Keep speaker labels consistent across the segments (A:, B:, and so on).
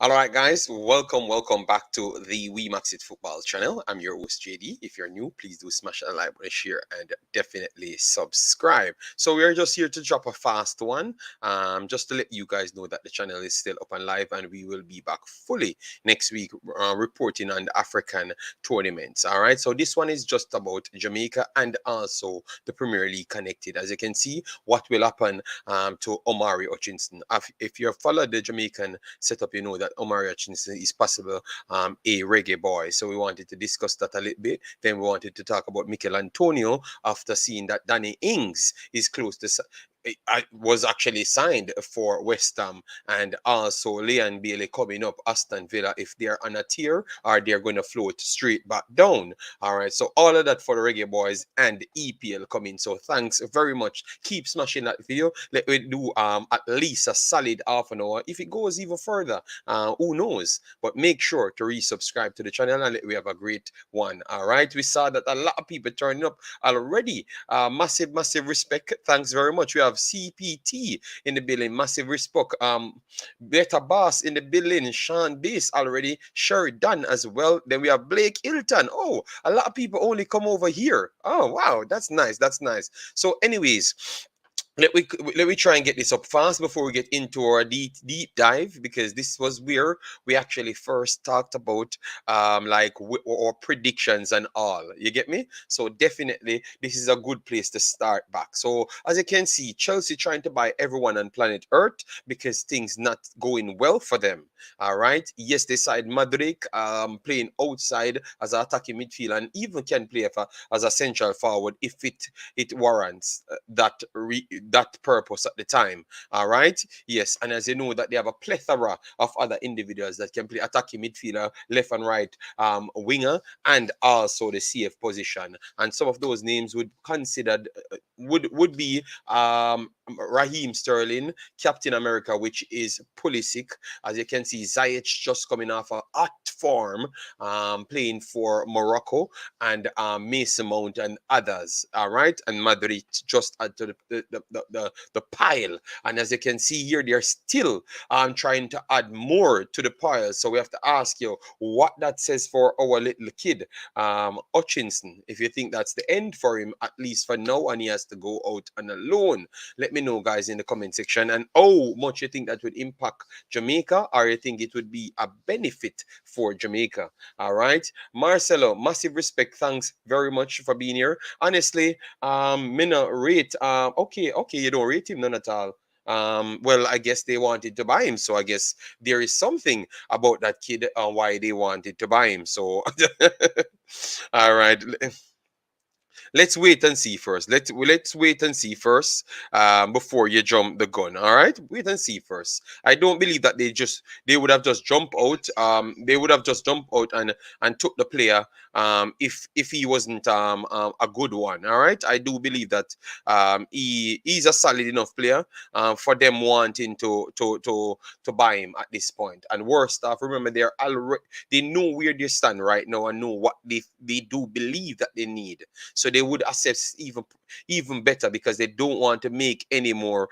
A: All right, guys, welcome back to the Wemaxit Football channel. I'm your host, JD. If you're new, please do smash that like button, share, and definitely subscribe. So we are just here to drop a fast one, just to let you guys know that the channel is still up and live, and we will be back fully next week, reporting on the African tournaments. All right, so this one is just about Jamaica and also the Premier League connected. As you can see, what will happen to Omari Hutchinson. If you followed the Jamaican setup, you know that Omari Hutchinson is possible a reggae boy. So we wanted to discuss that a little bit. Then we wanted to talk about Mikel Antonio after seeing that Danny Ings is close to I was actually signed for West Ham, and also Leon Bailey coming up, Aston Villa, if they're on a tier or they're going to float straight back down. All right, so all of that for the Reggae Boys and EPL coming. So thanks very much. Keep smashing that video. Let me do at least a solid half an hour. If it goes even further, who knows? But make sure to resubscribe to the channel and we have a great one. All right, we saw that a lot of people turning up already. Massive respect. Thanks very much. We have CPT in the building. Massive respect. Beta Boss in the building. Sean Bass already. Sheridan as well. Then we have Blake Hilton. Oh, a lot of people only come over here. Oh, wow. That's nice. That's nice. So, anyways, let me try and get this up fast before we get into our deep dive, because this was where we actually first talked about or predictions and all. You get me? So definitely this is a good place to start back. So as you can see, Chelsea trying to buy everyone on planet Earth because things not going well for them. All right. Yes, they side Madrid playing outside as an attacking midfield and even can play as a central forward if it warrants that purpose at the time. All right. Yes, and as you know that they have a plethora of other individuals that can play attacking midfielder, left and right winger, and also the CF position. And some of those names would considered would be Raheem Sterling, Captain America, which is Pulisic. As you can see, Ziyech just coming off a hot form, playing for Morocco, and Mason Mount and others. All right, and Madrid just add to the pile. And as you can see here, they're still trying to add more to the pile. So we have to ask you what that says for our little kid, Hutchinson. If you think that's the end for him, at least for now, and he has to go out on a loan, let me know, guys, in the comment section. And how much you think that would impact Jamaica, or you think it would be a benefit for Jamaica. All right, Marcelo, massive respect. Thanks very much for being here. Honestly, me not rate. Okay, you don't rate him none at all. Well, I guess they wanted to buy him, so I guess there is something about that kid why they wanted to buy him. So, all right. Let's wait and see first. Let's wait and see first before you jump the gun. All right, wait and see first. I don't believe that they would have just jumped out. They would have just jumped out and took the player if he wasn't a good one. All right, I do believe that he's a solid enough player for them wanting to buy him at this point. And worst off, remember they know where they stand right now and know what they do believe that they need. So they would assess even better because they don't want to make any more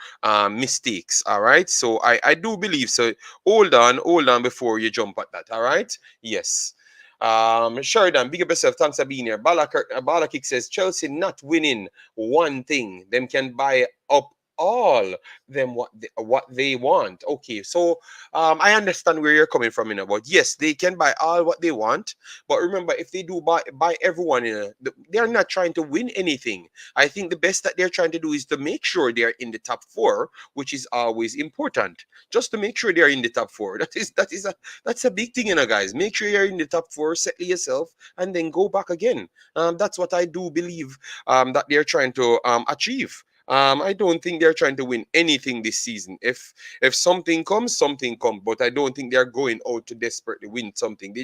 A: mistakes. All right. So I do believe so. Hold on before you jump at that. All right. Yes. Sheridan, big up yourself. Thanks for being here. Balakik says Chelsea not winning one thing. Them can buy up all them what they want. Okay, so I understand where you're coming from, but yes, they can buy all what they want. But remember, if they do buy everyone, they're not trying to win anything. I think the best that they're trying to do is to make sure they're in the top four, which is always important. Just to make sure they're in the top four. That's a big thing, guys. Make sure you're in the top four, settle yourself, and then go back again. That's what I do believe that they're trying to achieve. I don't think they're trying to win anything this season. If something comes, something comes. But I don't think they're going out to desperately win something.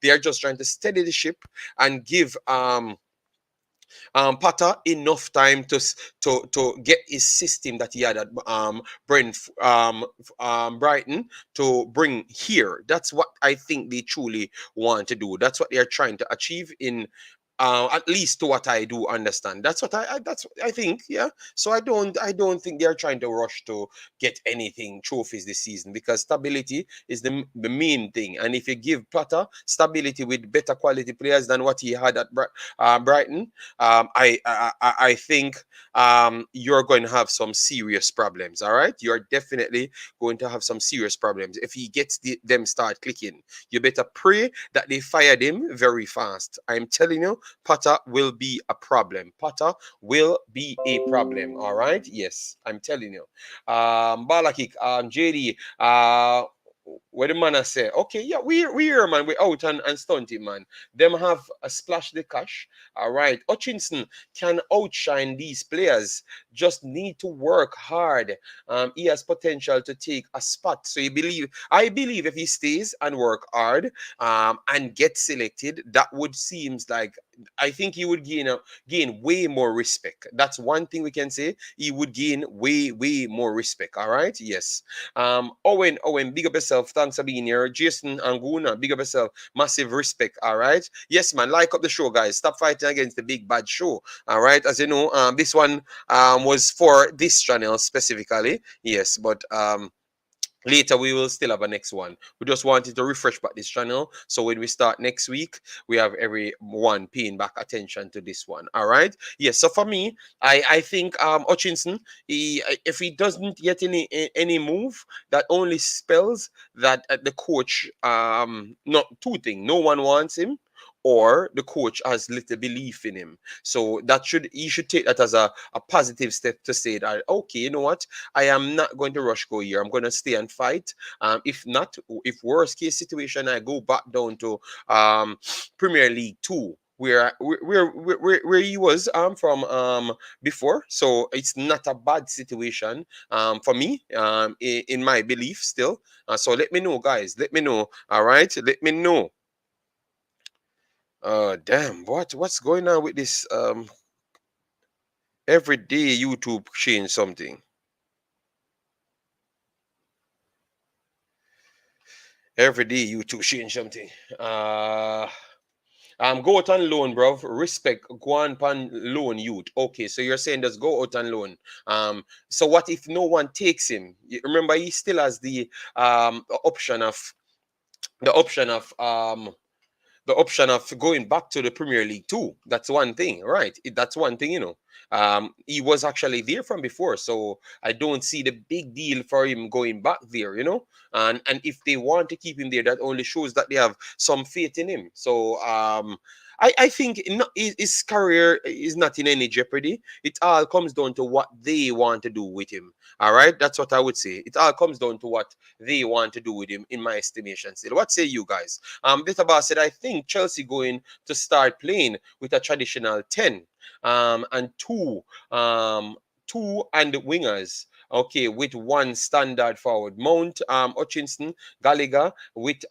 A: They are just trying to steady the ship and give Potter enough time to get his system that he had at Brighton to bring here. That's what I think they truly want to do. That's what they are trying to achieve in At least to what I do understand. That's what that's what I think. Yeah. So I don't think they're trying to rush to get anything trophies this season, because stability is the main thing. And if you give Potter stability with better quality players than what he had at Brighton, I think you're going to have some serious problems. All right, you're definitely going to have some serious problems if he gets them start clicking. You better pray that they fired him very fast. I'm telling you, Potter will be a problem. Potter will be a problem. All right. Yes, I'm telling you. Bala kick. JD. What the man I say? Okay, yeah, we here, man. We out and stunting, man. Them have a splash the cash. All right. Hutchinson can outshine these players. Just need to work hard. He has potential to take a spot. So you believe? I believe if he stays and work hard, and get selected, that would seems like I think he would gain way more respect. That's one thing we can say. He would gain way more respect. All right. Yes. Owen, big up yourself. Thanks for being here. Jason Anguna, big up yourself. Massive respect. All right. Yes, man. Like up the show, guys. Stop fighting against the big bad show. All right. As you know, this one was for this channel specifically. Yes, but later we will still have a next one. We just wanted to refresh back this channel, so when we start next week, we have everyone paying back attention to this one. All right. Yes. So for me, I think Hutchinson, if he doesn't get any move, that only spells that the coach, not two things: no one wants him, or the coach has little belief in him. So that should he should take that as a positive step to say that, okay, you know what, I am not going to rush go here. I'm going to stay and fight. If not, if worst case situation, I go back down to Premier League 2, where he was from before. So it's not a bad situation for me, in my belief still. So let me know, guys. Let me know. All right, let me know. Damn, what's going on with this? Every day YouTube change something. Every day YouTube change something. Go out on loan, bro. Respect. Go on pan loan, youth. Okay, so you're saying just go out on loan. So what if no one takes him? Remember, he still has option of the option of going back to the Premier League too. That's one thing, right? That's one thing, you know. He was actually there from before, so I don't see the big deal for him going back there, you know. And if they want to keep him there, that only shows that they have some faith in him. So I think his career is not in any jeopardy. It all comes down to what they want to do with him. All right, that's what I would say. It all comes down to what they want to do with him, in my estimation. Still, what say you guys? Bitaba said, I think Chelsea going to start playing with a traditional 10, and two and wingers. Okay, with one standard forward. Mount, Hutchinson, Gallagher with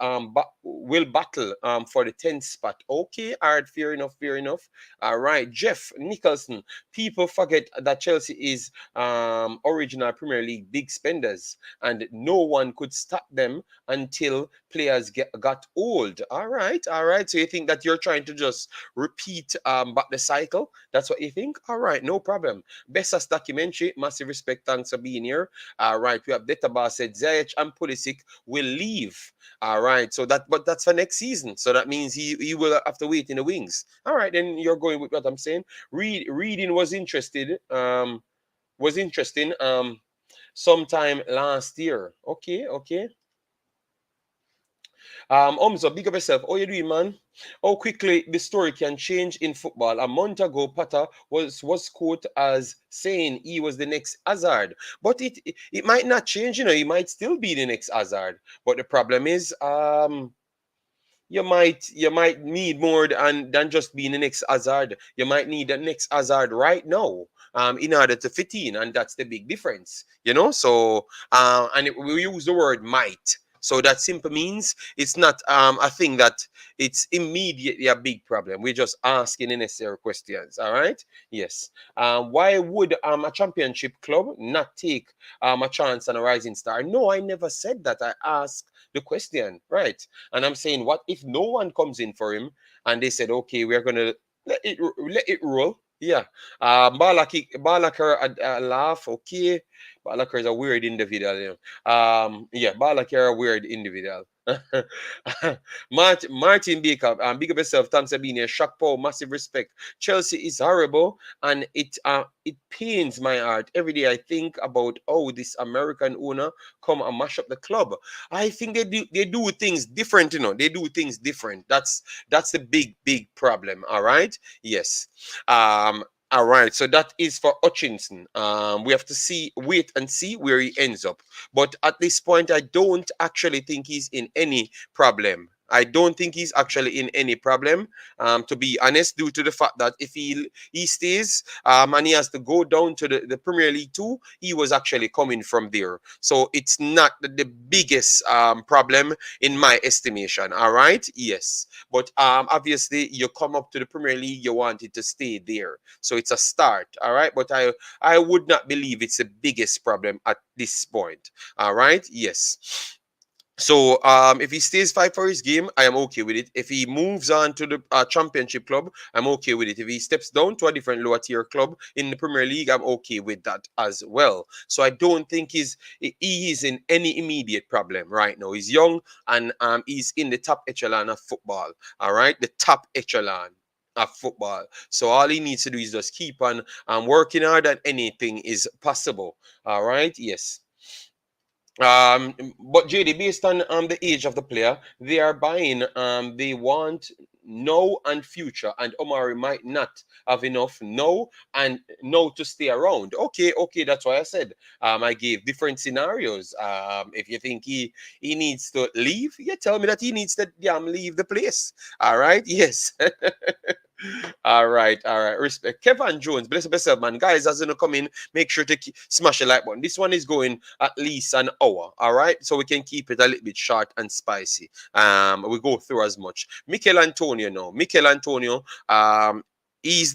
A: will battle for the 10th spot. Okay, all right, fair enough, fair enough. All right, Jeff Nicholson. People forget that Chelsea is original Premier League big spenders, and no one could stop them until players got old. All right, all right. So you think that you're trying to just repeat back the cycle? That's what you think? All right, no problem. Bessas documentary, massive respect, thanks for being here. All right, we have Database said Ziyech and Pulisic will leave. All right, so but that's for next season. So that means he will have to wait in the wings. All right, then you're going with what I'm saying. Reading was interested. Was interesting. Sometime last year. Okay, okay. Omzo, big up yourself. How you doing, man? How quickly the story can change in football. A month ago, Potter was quoted as saying he was the next Hazard, but it might not change. You know, he might still be the next Hazard. But the problem is, you might need more than just being the next Hazard. You might need the next Hazard right now, in order to fit in, and that's the big difference, you know. So, we use the word might. So that simply means it's not a thing that it's immediately a big problem. We're just asking the necessary questions. All right. Yes. Why would a championship club not take a chance on a rising star? No, I never said that. I asked the question, right? And I'm saying, what if no one comes in for him and they said, okay, we're going to let it roll. Yeah. Balakar a laugh, okay. Balakar is a weird individual. Yeah, Balakar a weird individual. Martin Baker, big up yourself. Thanks for being here. Shock Paul, massive respect. Chelsea is horrible, and it pains my heart every day. I think about this American owner come and mash up the club. I think they do things different. They do things different. That's the big problem. All right. Yes. All right. So that is for Hutchinson. We have to wait and see where he ends up. But at this point, I don't actually think he's in any problem. I don't think he's actually in any problem, to be honest, due to the fact that if he stays and he has to go down to the Premier League too, he was actually coming from there. So it's not the biggest problem in my estimation. All right. Yes. But obviously, you come up to the Premier League, you want it to stay there. So it's a start. All right. But I would not believe it's the biggest problem at this point. All right. Yes. So if he stays fight for his game, I am okay with it. If he moves on to the championship club, I'm okay with it. If he steps down to a different lower tier club in the Premier League, I'm okay with that as well. So I don't think he is in any immediate problem right now. He's young and he's in the top echelon of football. All right, the top echelon of football. So all he needs to do is just keep on working hard, and anything is possible. All right, yes. But JD, based on the age of the player, they are buying. They want now and future, and Omari might not have enough now and now to stay around. Okay, that's why I said I gave different scenarios. If you think he needs to leave, yeah, tell me that he needs to leave the place. All right, yes. All right. Respect. Kevin Jones, bless up yourself, man. Guys, as you come in, make sure to smash the like button. This one is going at least an hour. All right, so we can keep it a little bit short and spicy. We go through as much. Mikel Antonio, now. Mikel Antonio, he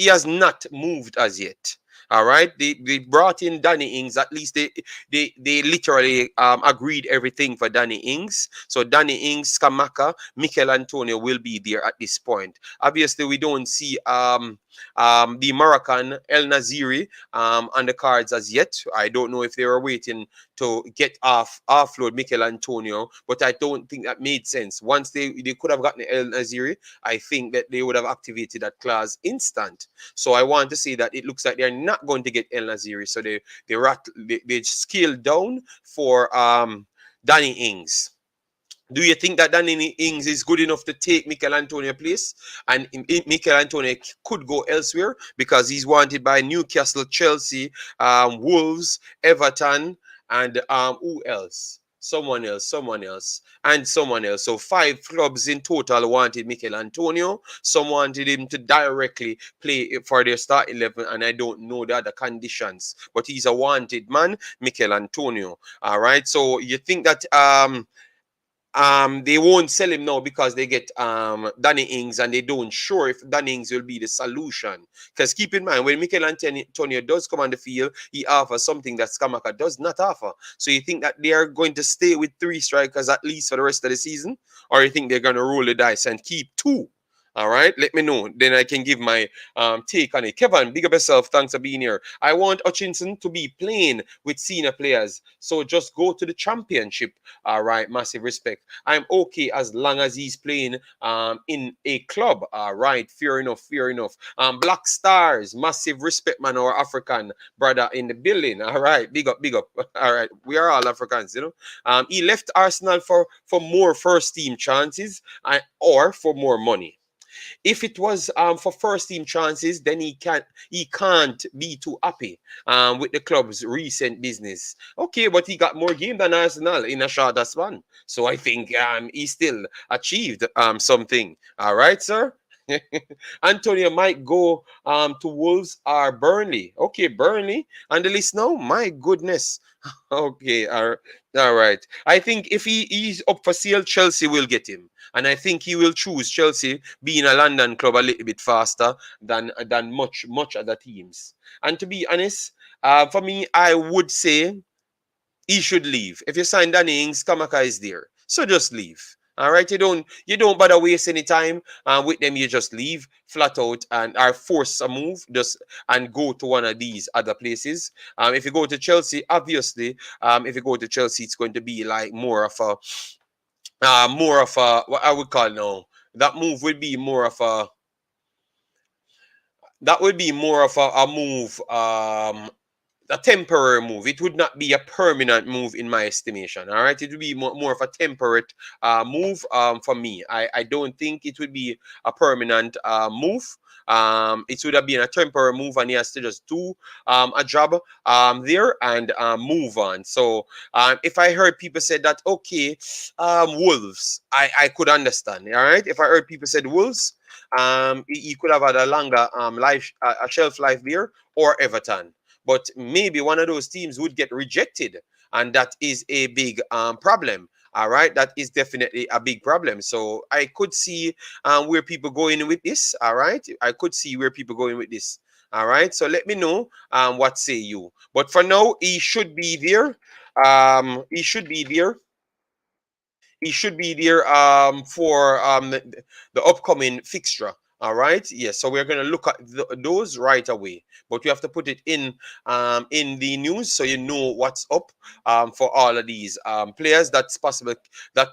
A: has not moved as yet. All right, they brought in Danny Ings. At least they literally agreed everything for Danny Ings. So Danny Ings, Skamaka, Mikel Antonio will be there at this point. Obviously, we don't see the Moroccan El Naziri on the cards as yet. I don't know if they were waiting to get offload Mikel Antonio, but I don't think that made sense. Once they could have gotten El Naziri, I think that they would have activated that clause instant. So I want to say that it looks like they're not going to get El Naziri, so they scaled down for Danny Ings. Do you think that Danny Ings is good enough to take Mikel Antonio place? And Mikel Antonio could go elsewhere because he's wanted by Newcastle, Chelsea, Wolves, Everton, and who else? Someone else, and someone else. So 5 clubs in total wanted Mikel Antonio. Some wanted him to directly play for their start 11, and I don't know the other conditions. But he's a wanted man, Mikel Antonio. All right. So you think that they won't sell him now because they get Danny Ings, and they don't sure if Danny Ings will be the solution. Because keep in mind, when Mikel Antonio does come on the field, he offers something that Skamaka does not offer. So you think that they are going to stay with 3 strikers at least for the rest of the season, or you think they're going to roll the dice and keep 2? All right, let me know. Then I can give my take on it. Kevin, big up yourself. Thanks for being here. I want Hutchinson to be playing with senior players. So just go to the championship. All right, massive respect. I'm okay as long as he's playing in a club. All right, fair enough. Black Stars, massive respect, man, our African brother in the building. All right, big up. All right, we are all Africans, he left Arsenal for more first team chances or for more money. If it was for first team chances, then he can't be too happy with the club's recent business. Okay, but he got more game than Arsenal in a shorter span. So I think he still achieved something. All right, sir. Antonio might go to Wolves or Burnley. Okay, Burnley on the list now. My goodness. Okay, all right. I think if he's up for sale, Chelsea will get him, and I think he will choose Chelsea, being a London club, a little bit faster than much other teams. And to be honest, for me, I would say he should leave. If you sign Danny Ings, Kamaka is there, so just leave. All right, you don't bother waste any time with them. You just leave flat out and are force a move just and go to one of these other places. If you go to Chelsea, obviously, if you go to Chelsea, it's going to be like more of a what I would call now. That move would be more of a that would be more of a move, a temporary move. It would not be a permanent move in my estimation. All right, it would be more of a temperate move for me. I don't think it would be a permanent move. It would have been a temporary move, and he has to just do a job there and move on. So if I heard people say that, okay, Wolves, I could understand. All right, if I heard people said Wolves, he could have had a longer life, a shelf life there, or Everton. But maybe one of those teams would get rejected, and that is a big problem. All right, that is definitely a big problem. So I could see where people going with this. All right, I could see where people going with this. All right, so let me know what say you. But for now, he should be there. He should be there. He should be there for the upcoming fixture. All right. Yes. So we're going to look at those right away, but we have to put it in the news so you know what's up for all of these players that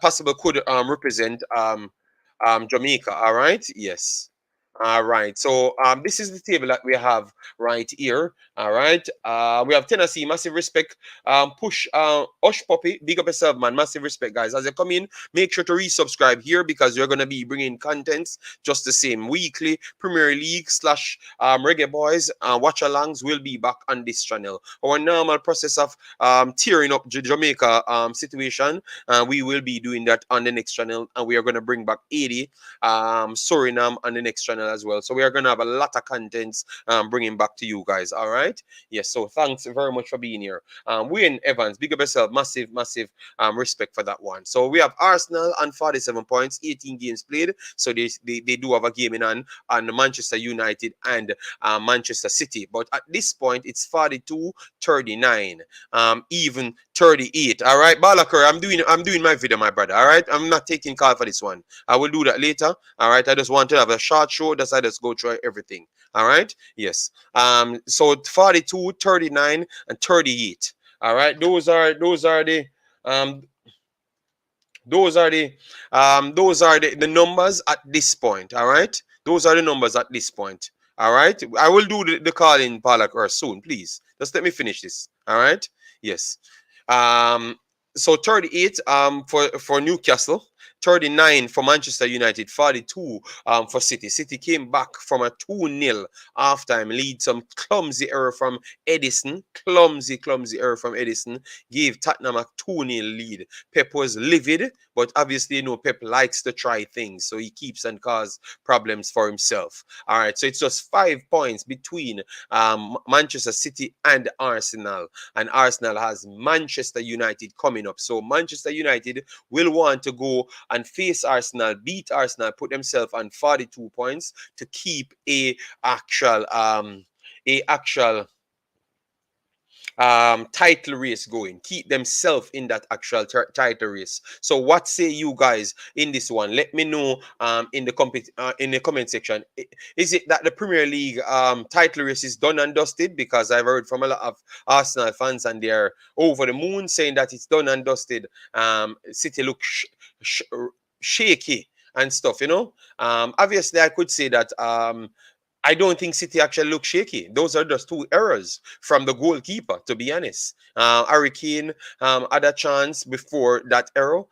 A: possible could represent Jamaica. All right. Yes. All right. So this is the table that we have right here. All right. We have Tennessee, massive respect. Push Osh Puppy, big up yourself, man. Massive respect, guys. As you come in, make sure to resubscribe here because we're gonna be bringing contents just the same weekly. Premier League slash Reggae Boys watch alongs will be back on this channel. Our normal process of tearing up Jamaica situation, we will be doing that on the next channel, and we are gonna bring back 80 Suriname on the next channel as well. So we are gonna have a lot of contents bringing back to you guys. All right. Yes. So thanks very much for being here. Wayne Evans, big up yourself. Massive respect for that one. So we have Arsenal on 47 points, 18 games played. So they do have a game in on Manchester United and Manchester City. But at this point, it's 42-39, even 38. All right, Balakur, I'm doing my video, my brother. All right, I'm not taking call for this one. I will do that later. All right, I just want to have a short show. That's I just go through everything. All right, yes. So 42, 39, and 38. All right, um those are the numbers at this point. All right, those are the numbers at this point. All right, I will do the call in Palak or soon, please. Just let me finish this. All right, yes. Um, so 38 for Newcastle, 39 for Manchester United, 42 for City. City came back from a 2-0 halftime lead. Some clumsy error from Edison. Clumsy error from Edison gave Tottenham a 2-0 lead. Pep was livid, but obviously, Pep likes to try things, so he keeps and cause problems for himself. All right, so it's just 5 points between Manchester City and Arsenal. And Arsenal has Manchester United coming up. So Manchester United will want to go and face Arsenal, beat Arsenal, put themselves on 42 points to keep a actual title race going, keep themselves in that actual title race. So what say you guys in this one? Let me know in the comment section. Is it that the Premier League title race is done and dusted? Because I've heard from a lot of Arsenal fans and they're over the moon saying that it's done and dusted. City look shaky and stuff. Obviously I could say that I don't think City actually look shaky. Those are just two errors from the goalkeeper, to be honest. Harry Kane had a chance before that error.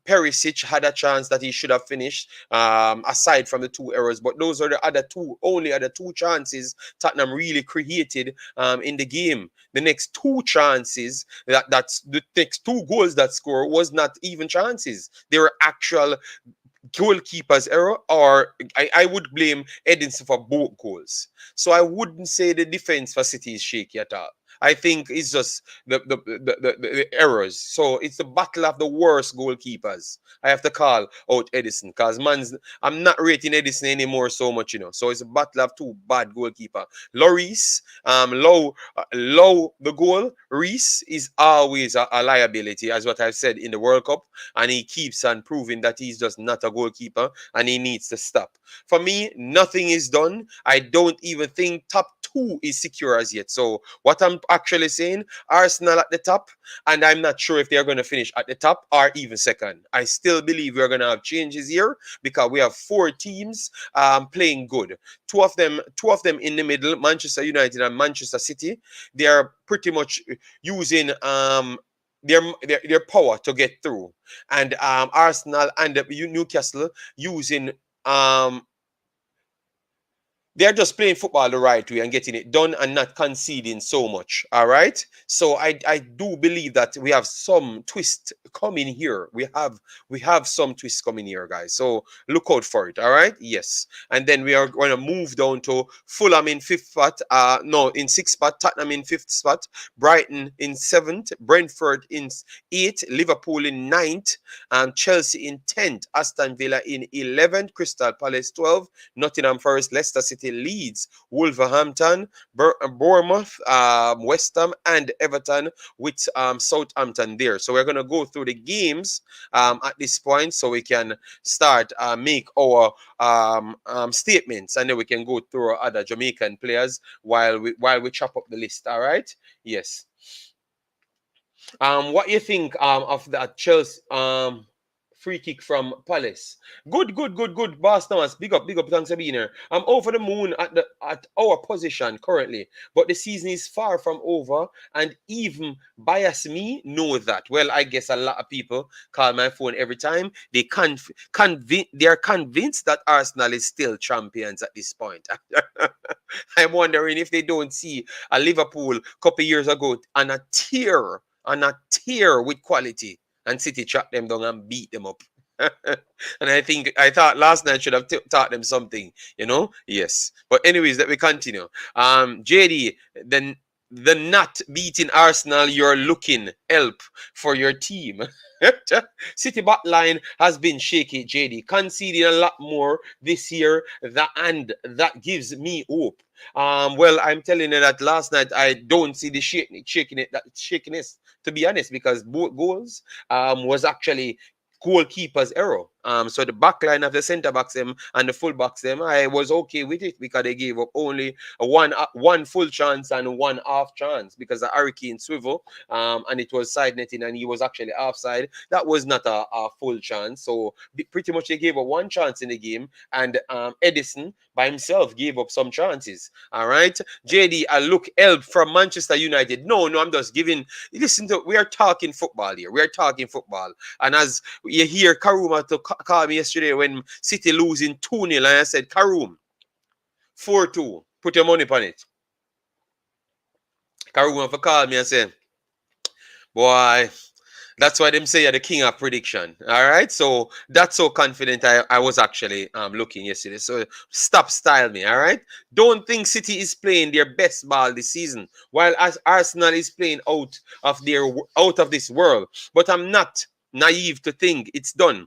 A: Perisic had a chance that he should have finished, aside from the two errors. But those are the only other two chances Tottenham really created in the game. The next two chances, that's the next two goals that score was not even chances. They were actual goalkeeper's error, or I would blame Edinson for both goals. So I wouldn't say the defense for City is shaky at all. I think it's just the errors. So it's the battle of the worst goalkeepers. I have to call out Edison because I'm not rating Edison anymore so much, So it's a battle of two bad goalkeeper. Lloris, low the goal. Reese is always a liability, as what I've said in the World Cup, and he keeps on proving that he's just not a goalkeeper and he needs to stop. For me, nothing is done. I don't even think top two is secure as yet. So what I'm actually saying, Arsenal at the top, and I'm not sure if they're going to finish at the top or even second. I still believe we're going to have changes here because we have four teams playing good. Two of them in the middle, Manchester United and Manchester City. They are pretty much using their power to get through, and Arsenal and Newcastle using they're just playing football the right way and getting it done and not conceding so much. All right. So I do believe that we have some twist coming here. We have some twist coming here, guys. So look out for it. All right. Yes. And then we are going to move down to Fulham in fifth spot. No, in sixth spot. Tottenham in fifth spot. Brighton in seventh. Brentford in eighth. Liverpool in ninth. Chelsea in 10th. Aston Villa in 11th. Crystal Palace 12th. Nottingham Forest, Leicester City, Leeds, Wolverhampton, Bournemouth, West Ham, and Everton with Southampton there. So we're going to go through the games at this point so we can start make our statements, and then we can go through other Jamaican players while we chop up the list. All right? Yes. What you think of that Chelsea free kick from Palace? Good. Boss Thomas, big up. Thanks for being here. I'm over the moon at our position currently, but the season is far from over, and even bias me know that. Well, I guess a lot of people call my phone every time. They are convinced that Arsenal is still champions at this point. I'm wondering if they don't see a Liverpool a couple years ago on a tear with quality, and City tracked them down and beat them up. And I thought last night should have taught them something, Yes. But anyways, let me continue. JD, the not beating Arsenal, you're looking help for your team. City back line has been shaky, JD, conceding a lot more this year, and that gives me hope. Well, I'm telling you that last night I don't see the shakiness, to be honest, because both goals was actually goalkeeper's error. So the back line of the centre backs them and the full backs them, I was okay with it because they gave up only one full chance and one half chance because the hurricane swivel and it was side netting and he was actually offside. That was not a full chance. So pretty much they gave up one chance in the game, and Edison by himself gave up some chances. All right, JD, I look help from Manchester United. No, I'm just giving. Listen to, we are talking football here. We are talking football, and as you hear Karuma to call me yesterday when City losing 2-0, and I said, Karum, 4-2, put your money on it. Karuma for call me and say, boy, that's why them say you're the king of prediction. All right. So that's so confident I was actually looking yesterday. So stop style me. All right. Don't think City is playing their best ball this season, while as Arsenal is playing out of this world. But I'm not naive to think it's done.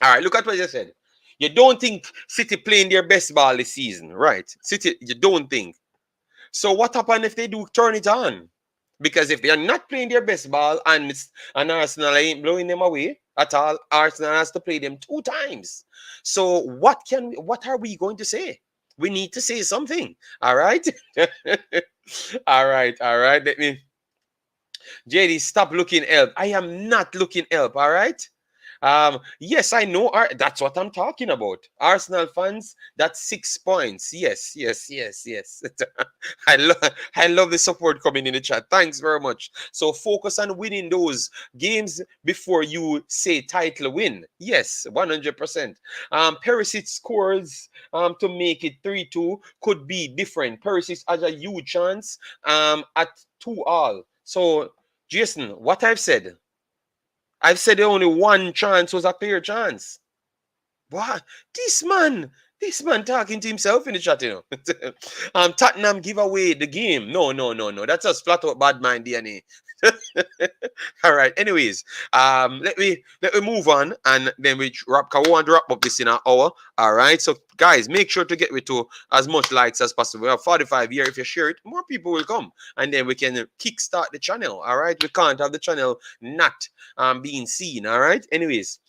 A: All right. Look at what you said. You don't think City playing their best ball this season, right? City, you don't think. So what happens if they do turn it on? Because if they are not playing their best ball and Arsenal ain't blowing them away at all, Arsenal has to play them 2 times. So what are we going to say? We need to say something. All right. All right. Let me. JD, stop looking help. I am not looking help. All right. Yes, I know. That's what I'm talking about. Arsenal fans, that's 6 points. Yes. I love the support coming in the chat. Thanks very much. So focus on winning those games before you say title win. Yes, 100%. Perisic scores to make it 3-2 could be different. Perisic has a huge chance at 2-2. So, Jason, what I've said only one chance was a clear chance. What? This man, This man talking to himself in the chat, you know. Tottenham give away the game. No, no, no, no. That's just flat out bad mind DNA. All right. Anyways, let me move on and then we wrap. Cause we want to wrap up this in an hour. All right. So guys, make sure to get with to as much likes as possible. We have 45 here. If you share it, more people will come, and then we can kickstart the channel. All right. We can't have the channel not being seen. All right. Anyways.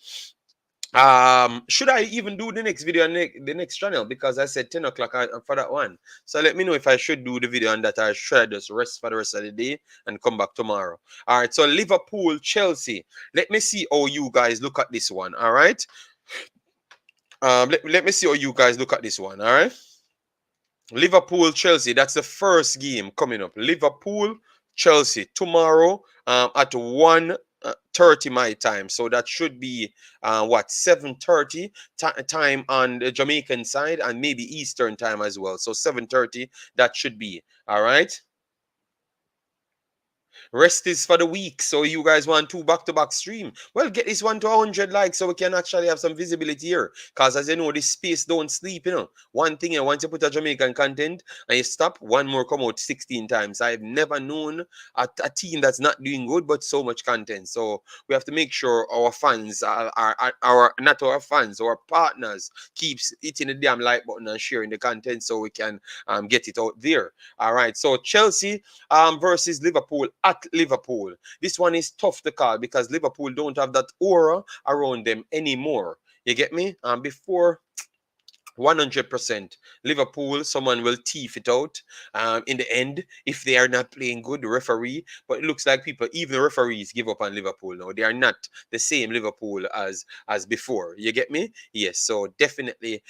A: Should I even do the next video on the next channel, because I said 10 o'clock for that one? So let me know if I should do the video on that, or should I just rest for the rest of the day and come back tomorrow. All right, so Liverpool Chelsea, let me see how you guys look at this one. All right, let me see how you guys look at this one. All right, Liverpool Chelsea, that's the first game coming up. Liverpool Chelsea tomorrow at 1:30 my time, so that should be what, 7:30 time on the Jamaican side, and maybe Eastern time as well. So 7:30 that should be all right. Rest is for the week. So you guys want two back-to-back stream? Well, get this one to 100 likes so we can actually have some visibility here. Because as you know, this space don't sleep, you know. One thing, and once you put a Jamaican content and you stop, one more come out 16 times. I've never known a team that's not doing good, but so much content. So we have to make sure our fans are our not our fans, our partners keeps hitting the damn like button and sharing the content so we can get it out there. All right. So Chelsea versus Liverpool at Liverpool. This one is tough to call because Liverpool don't have that aura around them anymore. You get me? Before 100% Liverpool, someone will teeth it out in the end if they are not playing good, the referee. But it looks like people, even the referees, give up on Liverpool now. They are not the same Liverpool as before. You get me? Yes. So definitely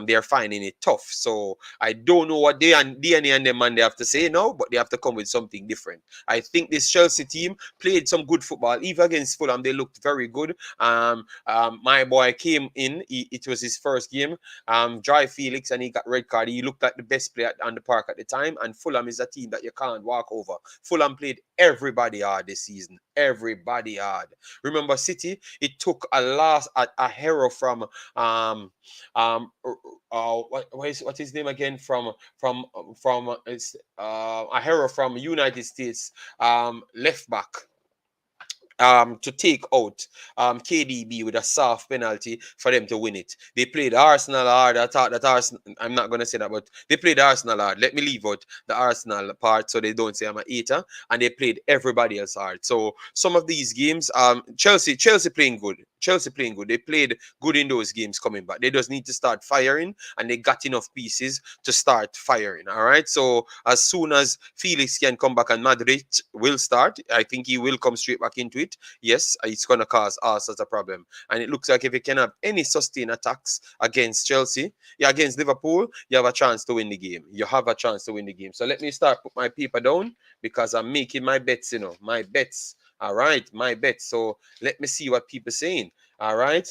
A: they are finding it tough. So I don't know what DNA and them man they have to say now, but they have to come with something different. I think this Chelsea team played some good football. Even against Fulham, they looked very good. My boy came in. It was his first game. Dry Felix, and he got red card. He looked like the best player on the park at the time. And Fulham is a team that you can't walk over. Fulham played everybody hard this season. Everybody hard. Remember City? It took a hero from what is his name again? It's a hero from United States, left back. To take out KDB with a soft penalty for them to win it. They played Arsenal hard. I thought that Arsenal, I'm not going to say that, but they played Arsenal hard. Let me leave out the Arsenal part so they don't say I'm a hater. And they played everybody else hard. So some of these games, Chelsea playing good. Chelsea playing good. They played good in those games coming back. They just need to start firing, and they got enough pieces to start firing. All right. So as soon as Felix can come back and Madrid will start, I think he will come straight back into it. Yes, it's going to cause us as a problem. And it looks like if you can have any sustained attacks against Chelsea, against Liverpool, you have a chance to win the game. You have a chance to win the game. So let me start put my paper down because I'm making my bets, my bets. All right, my bets. So let me see what people are saying. All right.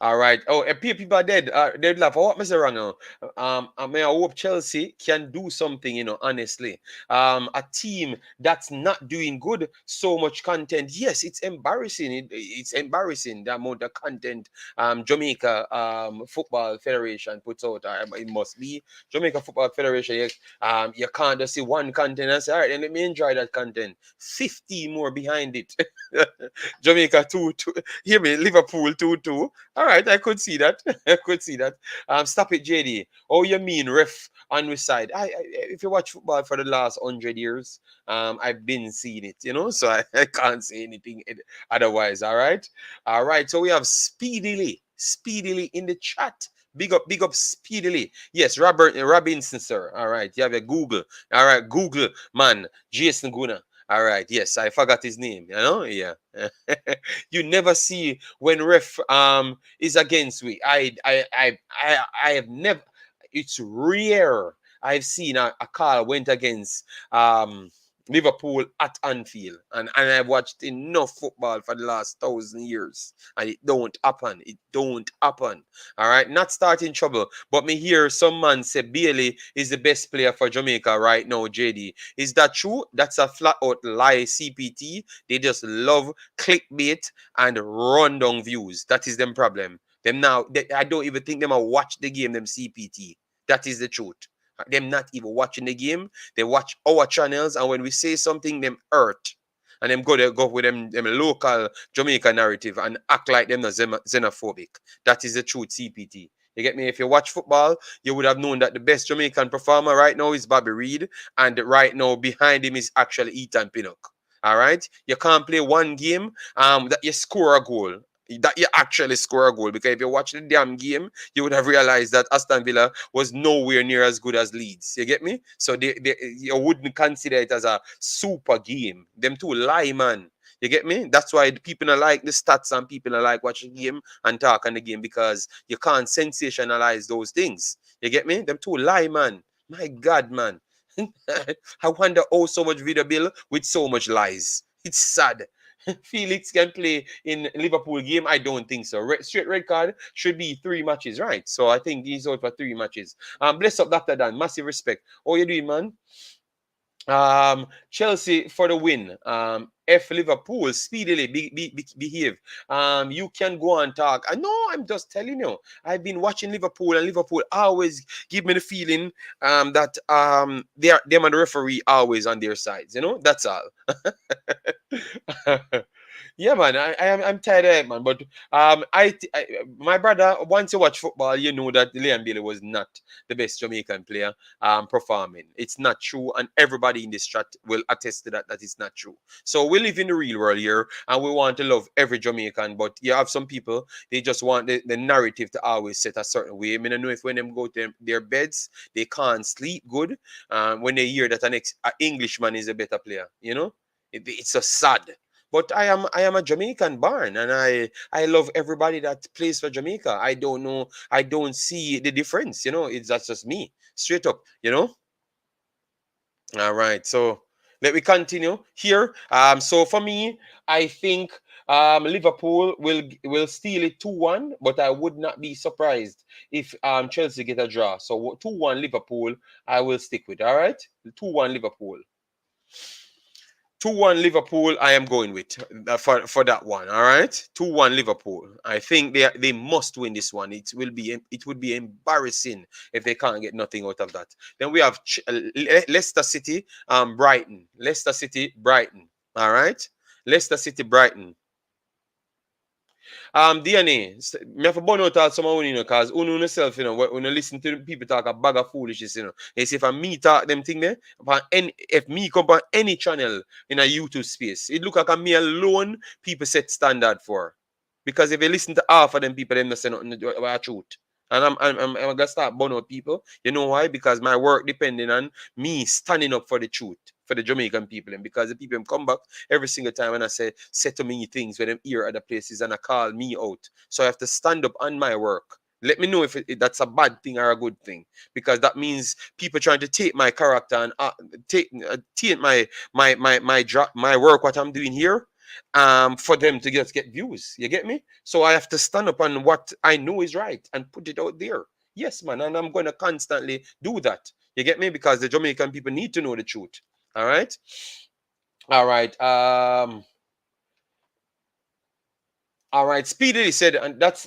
A: All right. Oh, people are dead. Dead laugh. What Mr. Wrong now? I mean, I hope Chelsea can do something, honestly. A team that's not doing good, so much content. Yes, it's embarrassing. It's embarrassing the amount of content Jamaica Football Federation puts out. It must be Jamaica Football Federation. You can't just see one content and say, all right, then let me enjoy that content. 50 more behind it. Jamaica 2-2. Hear me, Liverpool 2-2. All right, I could see that. I could see that. Stop it, JD. Oh, you mean ref on which side? If you watch football for the last 100 years, I've been seeing it, so I can't say anything otherwise. All right. All right. So we have Speedily in the chat. Big up Speedily. Yes, Robinson, sir. All right. You have a Google. All right, Google, man. Jason Guna. All right. Yes, I forgot his name. Yeah. You never see when ref is against we. I have never. It's rare. I've seen a call went against Liverpool at Anfield, and I've watched enough football for the last 1,000 years, and it don't happen. It don't happen. All right, not starting trouble, but me hear some man say Bailey is the best player for Jamaica right now. JD, is that true? That's a flat out lie. CPT, they just love clickbait and run down views. That is them problem. Them now, I don't even think them a watch the game, them CPT. That is the truth. Them not even watching the game. They watch our channels, and when we say something, them hurt. And them go with them local Jamaica narrative and act like them not xenophobic. That is the truth, CPT. You get me? If you watch football, you would have known that the best Jamaican performer right now is Bobby Reed, and right now behind him is actually Ethan Pinnock. All right, you can't play one game that you score a goal, that you actually score a goal, because if you watch the damn game, you would have realized that Aston Villa was nowhere near as good as Leeds. You get me? So you wouldn't consider it as a super game. Them two lie, man. You get me? That's why the people are like the stats and people are like watching the game and talk on the game, because you can't sensationalize those things. You get me? Them two lie, man. My God, man. I wonder how so much video bill with so much lies. It's sad. Felix can play in Liverpool game. I don't think so. Straight red card should be 3 matches, right? So I think he's out for 3 matches. Bless up Dr. Dan. Massive respect. How you doing, man? Chelsea for the win. F Liverpool speedily behave. You can go and talk. I know, I'm just telling you. I've been watching Liverpool, and Liverpool always give me the feeling that them and the referee always on their sides. You know, that's all. Yeah, man, I'm tired of it, man. But my brother, once you watch football, you know that Liam Bailey was not the best Jamaican player performing. It's not true, and everybody in this chat will attest to that. That is not true. So we live in the real world here, and we want to love every Jamaican. But you have some people, they just want the narrative to always set a certain way. I mean, I know if when them go to their beds, they can't sleep good. When they hear that an Englishman is a better player, you know, it's so sad. But I am a Jamaican born, and I love everybody that plays for Jamaica. I don't know, I don't see the difference, you know. That's just me, straight up, you know. All right, so let me continue here. So for me, I think Liverpool will steal it 2-1, but I would not be surprised if Chelsea get a draw. So 2-1 Liverpool, I will stick with. All right, 2-1 Liverpool. 2-1 Liverpool, I am going with for that one. All right, 2-1 Liverpool. I think they must win this one. It would be embarrassing if they can't get nothing out of that. Then we have Leicester City, Brighton. Leicester City, Brighton. All right, Leicester City, Brighton. DNA, me have to burn out all some of you know, cause uno yourself, you know, when you listen to people talk a bag of foolishness, you know. They say if me talk them thing there, if me come on any channel in a YouTube space, it look like a me alone people set standard for. Because if you listen to half of them people, them not say nothing about truth. And I'm gonna start burn out people. You know why? Because my work depending on me standing up for the truth for the Jamaican people. And because the people come back every single time when I say to me things when them hear other places and I call me out. So I have to stand up on my work. Let me know if that's a bad thing or a good thing, because that means people trying to take my character and take my work, what I'm doing here, for them to just get views. You get me? So I have to stand up on what I know is right and put it out there. Yes, man, and I'm going to constantly do that. You get me? Because the Jamaican people need to know the truth. All right. All right. All right, speedily said, and that's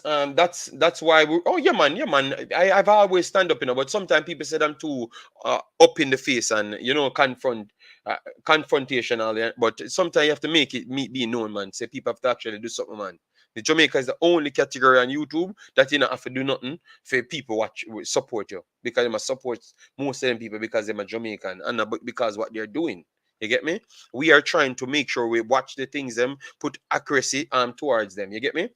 A: why we. Oh yeah, man, yeah, man. I've always stand up, you know. But sometimes people said I'm too up in the face and you know confrontational. Yeah? But sometimes you have to make it be known, man. Say people have to actually do something, man. The Jamaica is the only category on YouTube that you don't have to do nothing for people support you, because they must support most of them people because they're Jamaican and not because what they're doing. You get me? We are trying to make sure we watch the things them, put accuracy towards them. You get me?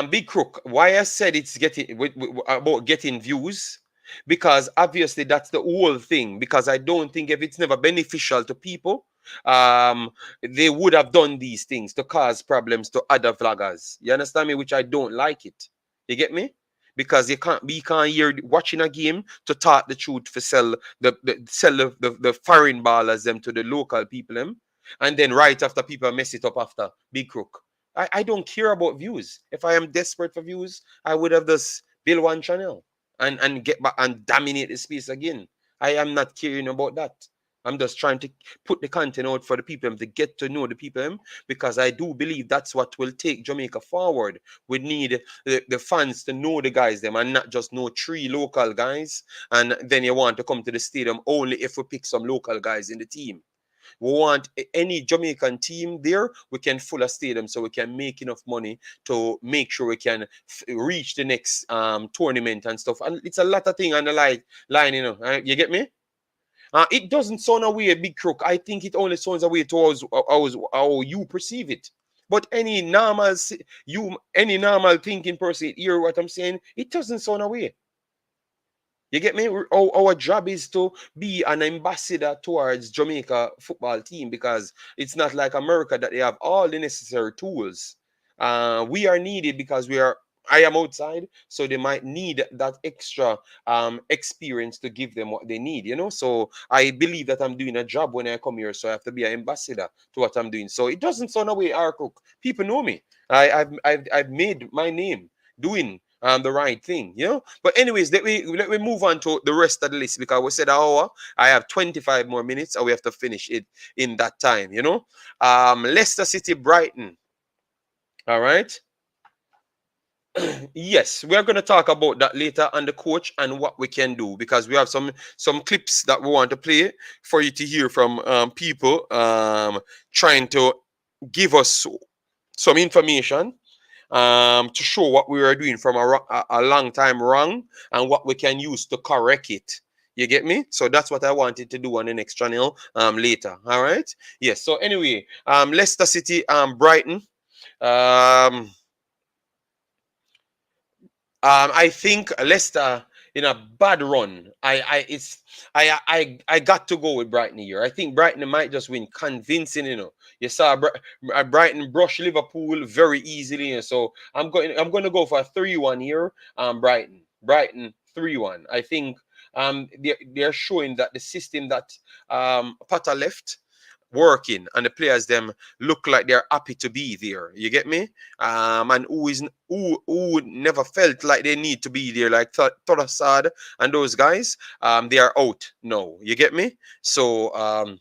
A: Big Crook, why I said it's getting about getting views, because obviously that's the whole thing. Because I don't think if it's never beneficial to people, they would have done these things to cause problems to other vloggers. You understand me? Which I don't like it. You get me? Because we can't hear watching a game to talk the truth for sell the foreign ballers them to the local people them, and then right after people mess it up after Big Crook. I don't care about views. If I am desperate for views, I would have this build one channel and get back and dominate the space again. I am not caring about that. I'm just trying to put the content out for the people to get to know the people, because I do believe that's what will take Jamaica forward. We need the fans to know the guys them, and not just know 3 local guys, and then you want to come to the stadium only if we pick some local guys in the team. We want any Jamaican team there, we can fill a stadium so we can make enough money to make sure we can reach the next tournament and stuff. And it's a lot of things on the line, you know. You get me? It doesn't sound away, Big Crook. I think it only sounds away towards how you perceive it. But any normal thinking person hear what I'm saying, it doesn't sound away. You get me? Our job is to be an ambassador towards Jamaica football team, because it's not like America that they have all the necessary tools. We are needed because I am outside, so they might need that extra experience to give them what they need, you know. So I believe that I'm doing a job when I come here, so I have to be an ambassador to what I'm doing. So it doesn't sound away, Cook. People know me. I've made my name doing the right thing, you know. But anyways, let me move on to the rest of the list, because we said an hour. I have 25 more minutes, and we have to finish it in that time, you know. Leicester City, Brighton. All right. Yes, we're going to talk about that later on the coach and what we can do, because we have some clips that we want to play for you to hear from people trying to give us some information to show what we were doing from a long time wrong, and what we can use to correct it. You get me? So that's what I wanted to do on the next channel later. All right. Yes. So anyway, Leicester City, Brighton. I think Leicester in a bad run. I got to go with Brighton here. I think Brighton might just win convincing. You know, you saw Brighton brush Liverpool very easily. So I'm going to go for a 3-1 here. Brighton 3-1. I think they're showing that the system that Potter left working, and the players them look like they're happy to be there. You get me? And who never felt like they need to be there, like Torasad and those guys. They are out now. You get me? So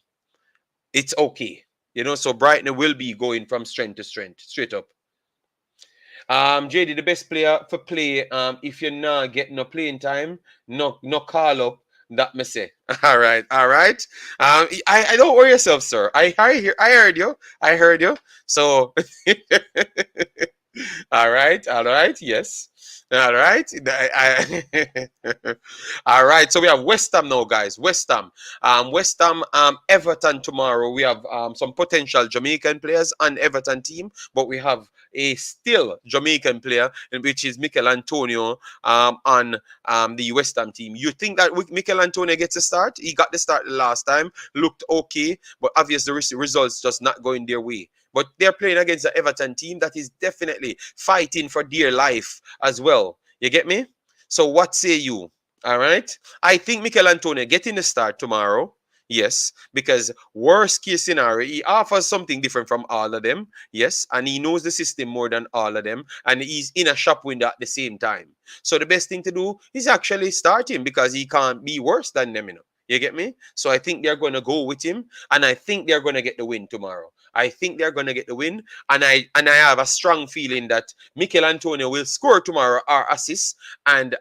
A: it's okay. You know, so Brighton will be going from strength to strength, straight up. JD, the best player for play. If you're not getting no playing time, no call up. That me say. All right. I don't worry yourself, sir. I heard you. So all right, yes. All right. All right. So we have West Ham now, guys. West Ham, Everton tomorrow. We have some potential Jamaican players on Everton team, but we have a still Jamaican player, which is Mikel Antonio on the West Ham team. You think that Mikel Antonio gets a start? He got the start the last time, looked okay, but obviously the results just not going their way. But they're playing against the Everton team that is definitely fighting for dear life as well. You get me? So what say you? All right. I think Mikel Antonio getting the start tomorrow. Yes, because worst case scenario, he offers something different from all of them. Yes, and he knows the system more than all of them, and he's in a shop window at the same time. So the best thing to do is actually start him, because he can't be worse than them, you know. You get me? So I think they're going to go with him, and I think they're going to get the win tomorrow. I think they're going to get the win, and I have a strong feeling that Mikel Antonio will score tomorrow or assist, and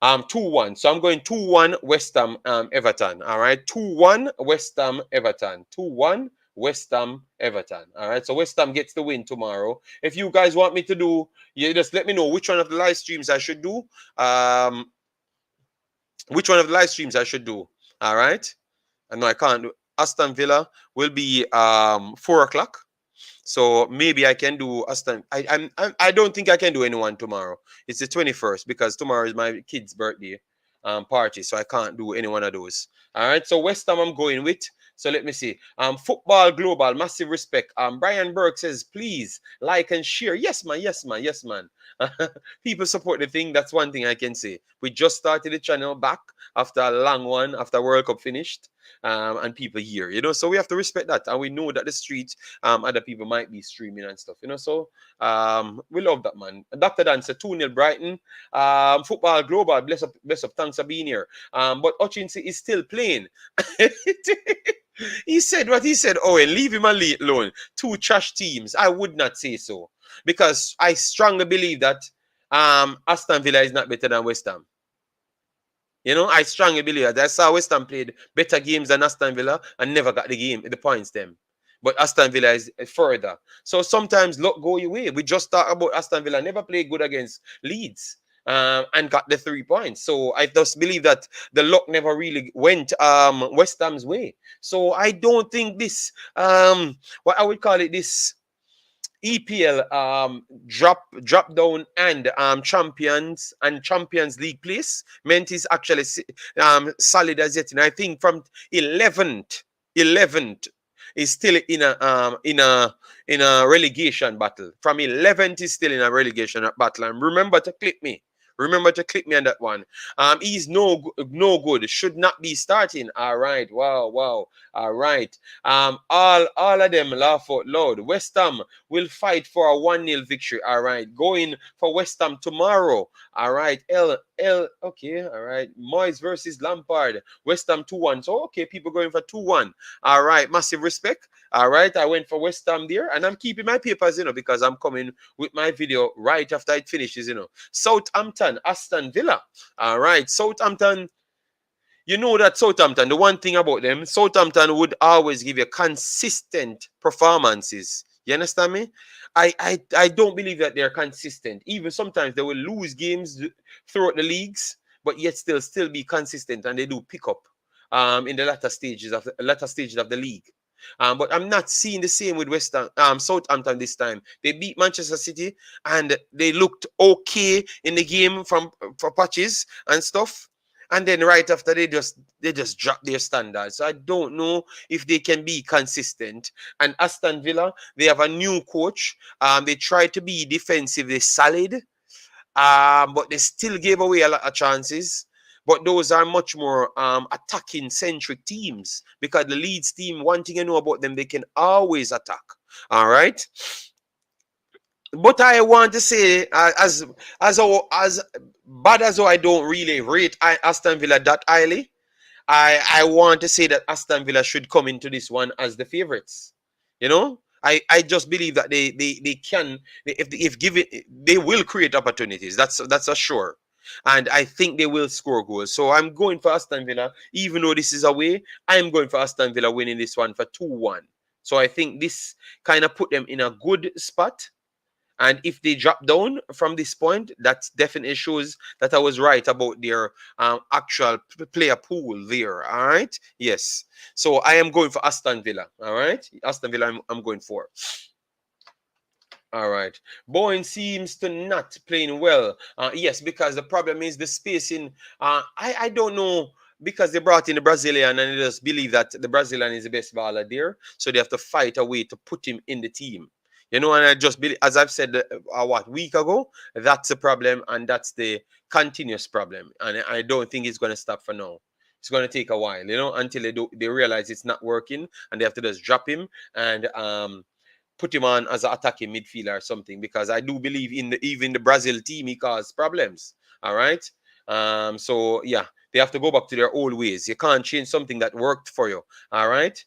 A: 2-1. So I'm going 2-1 West Ham Everton. All right. 2-1 West Ham Everton. 2-1 West Ham Everton. All right. So West Ham gets the win tomorrow. If you guys want me to do, you just let me know which one of the live streams I should do. Which one of the live streams I should do. All right. I know I can't do. Aston Villa will be 4 o'clock. So maybe I can do Aston. I don't think I can do anyone tomorrow. It's the 21st, because tomorrow is my kid's birthday party, so I can't do any one of those. All right. So West Ham I'm going with. So let me see. Football Global, massive respect. Brian Burke says, please like and share. Yes, man. Yes, man. Yes, man. People support the thing. That's one thing I can say. We just started the channel back after a long one, after World Cup finished. And people here, you know, so we have to respect that, and we know that the street, other people might be streaming and stuff, you know. So we love that, man. Dr. Dan said 2-0 Brighton. Football Global, bless up, thanks Thanks for being here. But Hutchinson is still playing. He said what he said. Oh, and leave him alone. Two trash teams. I would not say so because I strongly believe that Aston Villa is not better than West Ham. You know, I strongly believe that. I saw West Ham played better games than Aston Villa and never got the points them. But Aston Villa is further. So sometimes luck go your way. We just talked about Aston Villa never played good against Leeds and got the 3 points. So I just believe that the luck never really went West Ham's way. So I don't think this what I would call it, this EPL drop down and Champions League place meant is actually solid as yet. And I think from 11th is still in a relegation battle. From 11th is still in a relegation battle. And remember to click me. Remember to click me on that one. He's no good. Should not be starting. All right. Wow. All right. All of them laugh out loud. West Ham will fight for a 1-0 victory. All right. Going for West Ham tomorrow. All right. Okay. All right. Moyes versus Lampard. West Ham 2-1. So okay, people going for 2-1. All right. Massive respect. All right. I went for West Ham there, and I'm keeping my papers, because I'm coming with my video right after it finishes, Southampton, Aston Villa. All right. Southampton. You know that Southampton, the one thing about them, Southampton would always give you consistent performances. You understand me? I don't believe that they're consistent. Even sometimes they will lose games throughout the leagues, but yet still be consistent, and they do pick up in the latter stages of the league. But I'm not seeing the same with Southampton this time. They beat Manchester City and they looked okay in the game for patches and stuff. And then right after they just drop their standards. So I don't know if they can be consistent. And Aston Villa, they have a new coach. They try to be defensively solid, but they still gave away a lot of chances. But those are much more attacking-centric teams, because the Leeds team, one thing I know about them, they can always attack. All right? But I want to say, as bad as though I don't really rate Aston Villa that highly, I want to say that Aston Villa should come into this one as the favorites. I just believe that they can, if given, they will create opportunities. That's a sure. And I think they will score goals. So I'm going for Aston Villa. Even though this is away, I'm going for Aston Villa winning this one for 2-1. So I think this kind of put them in a good spot. And if they drop down from this point, that definitely shows that I was right about their actual player pool there. All right? Yes. So I am going for Aston Villa. All right? Aston Villa I'm going for. All right. Bowen seems to not playing well. Yes, because the problem is the spacing. I don't know, because they brought in the Brazilian and they just believe that the Brazilian is the best baller there. So they have to fight a way to put him in the team. And I just believe, as I've said week ago, that's the problem, and that's the continuous problem. And I don't think it's going to stop for now. It's going to take a while, until they realize it's not working, and they have to just drop him and put him on as an attacking midfielder or something, because I do believe even the Brazil team, he caused problems. All right. So yeah, they have to go back to their old ways. You can't change something that worked for you. All right.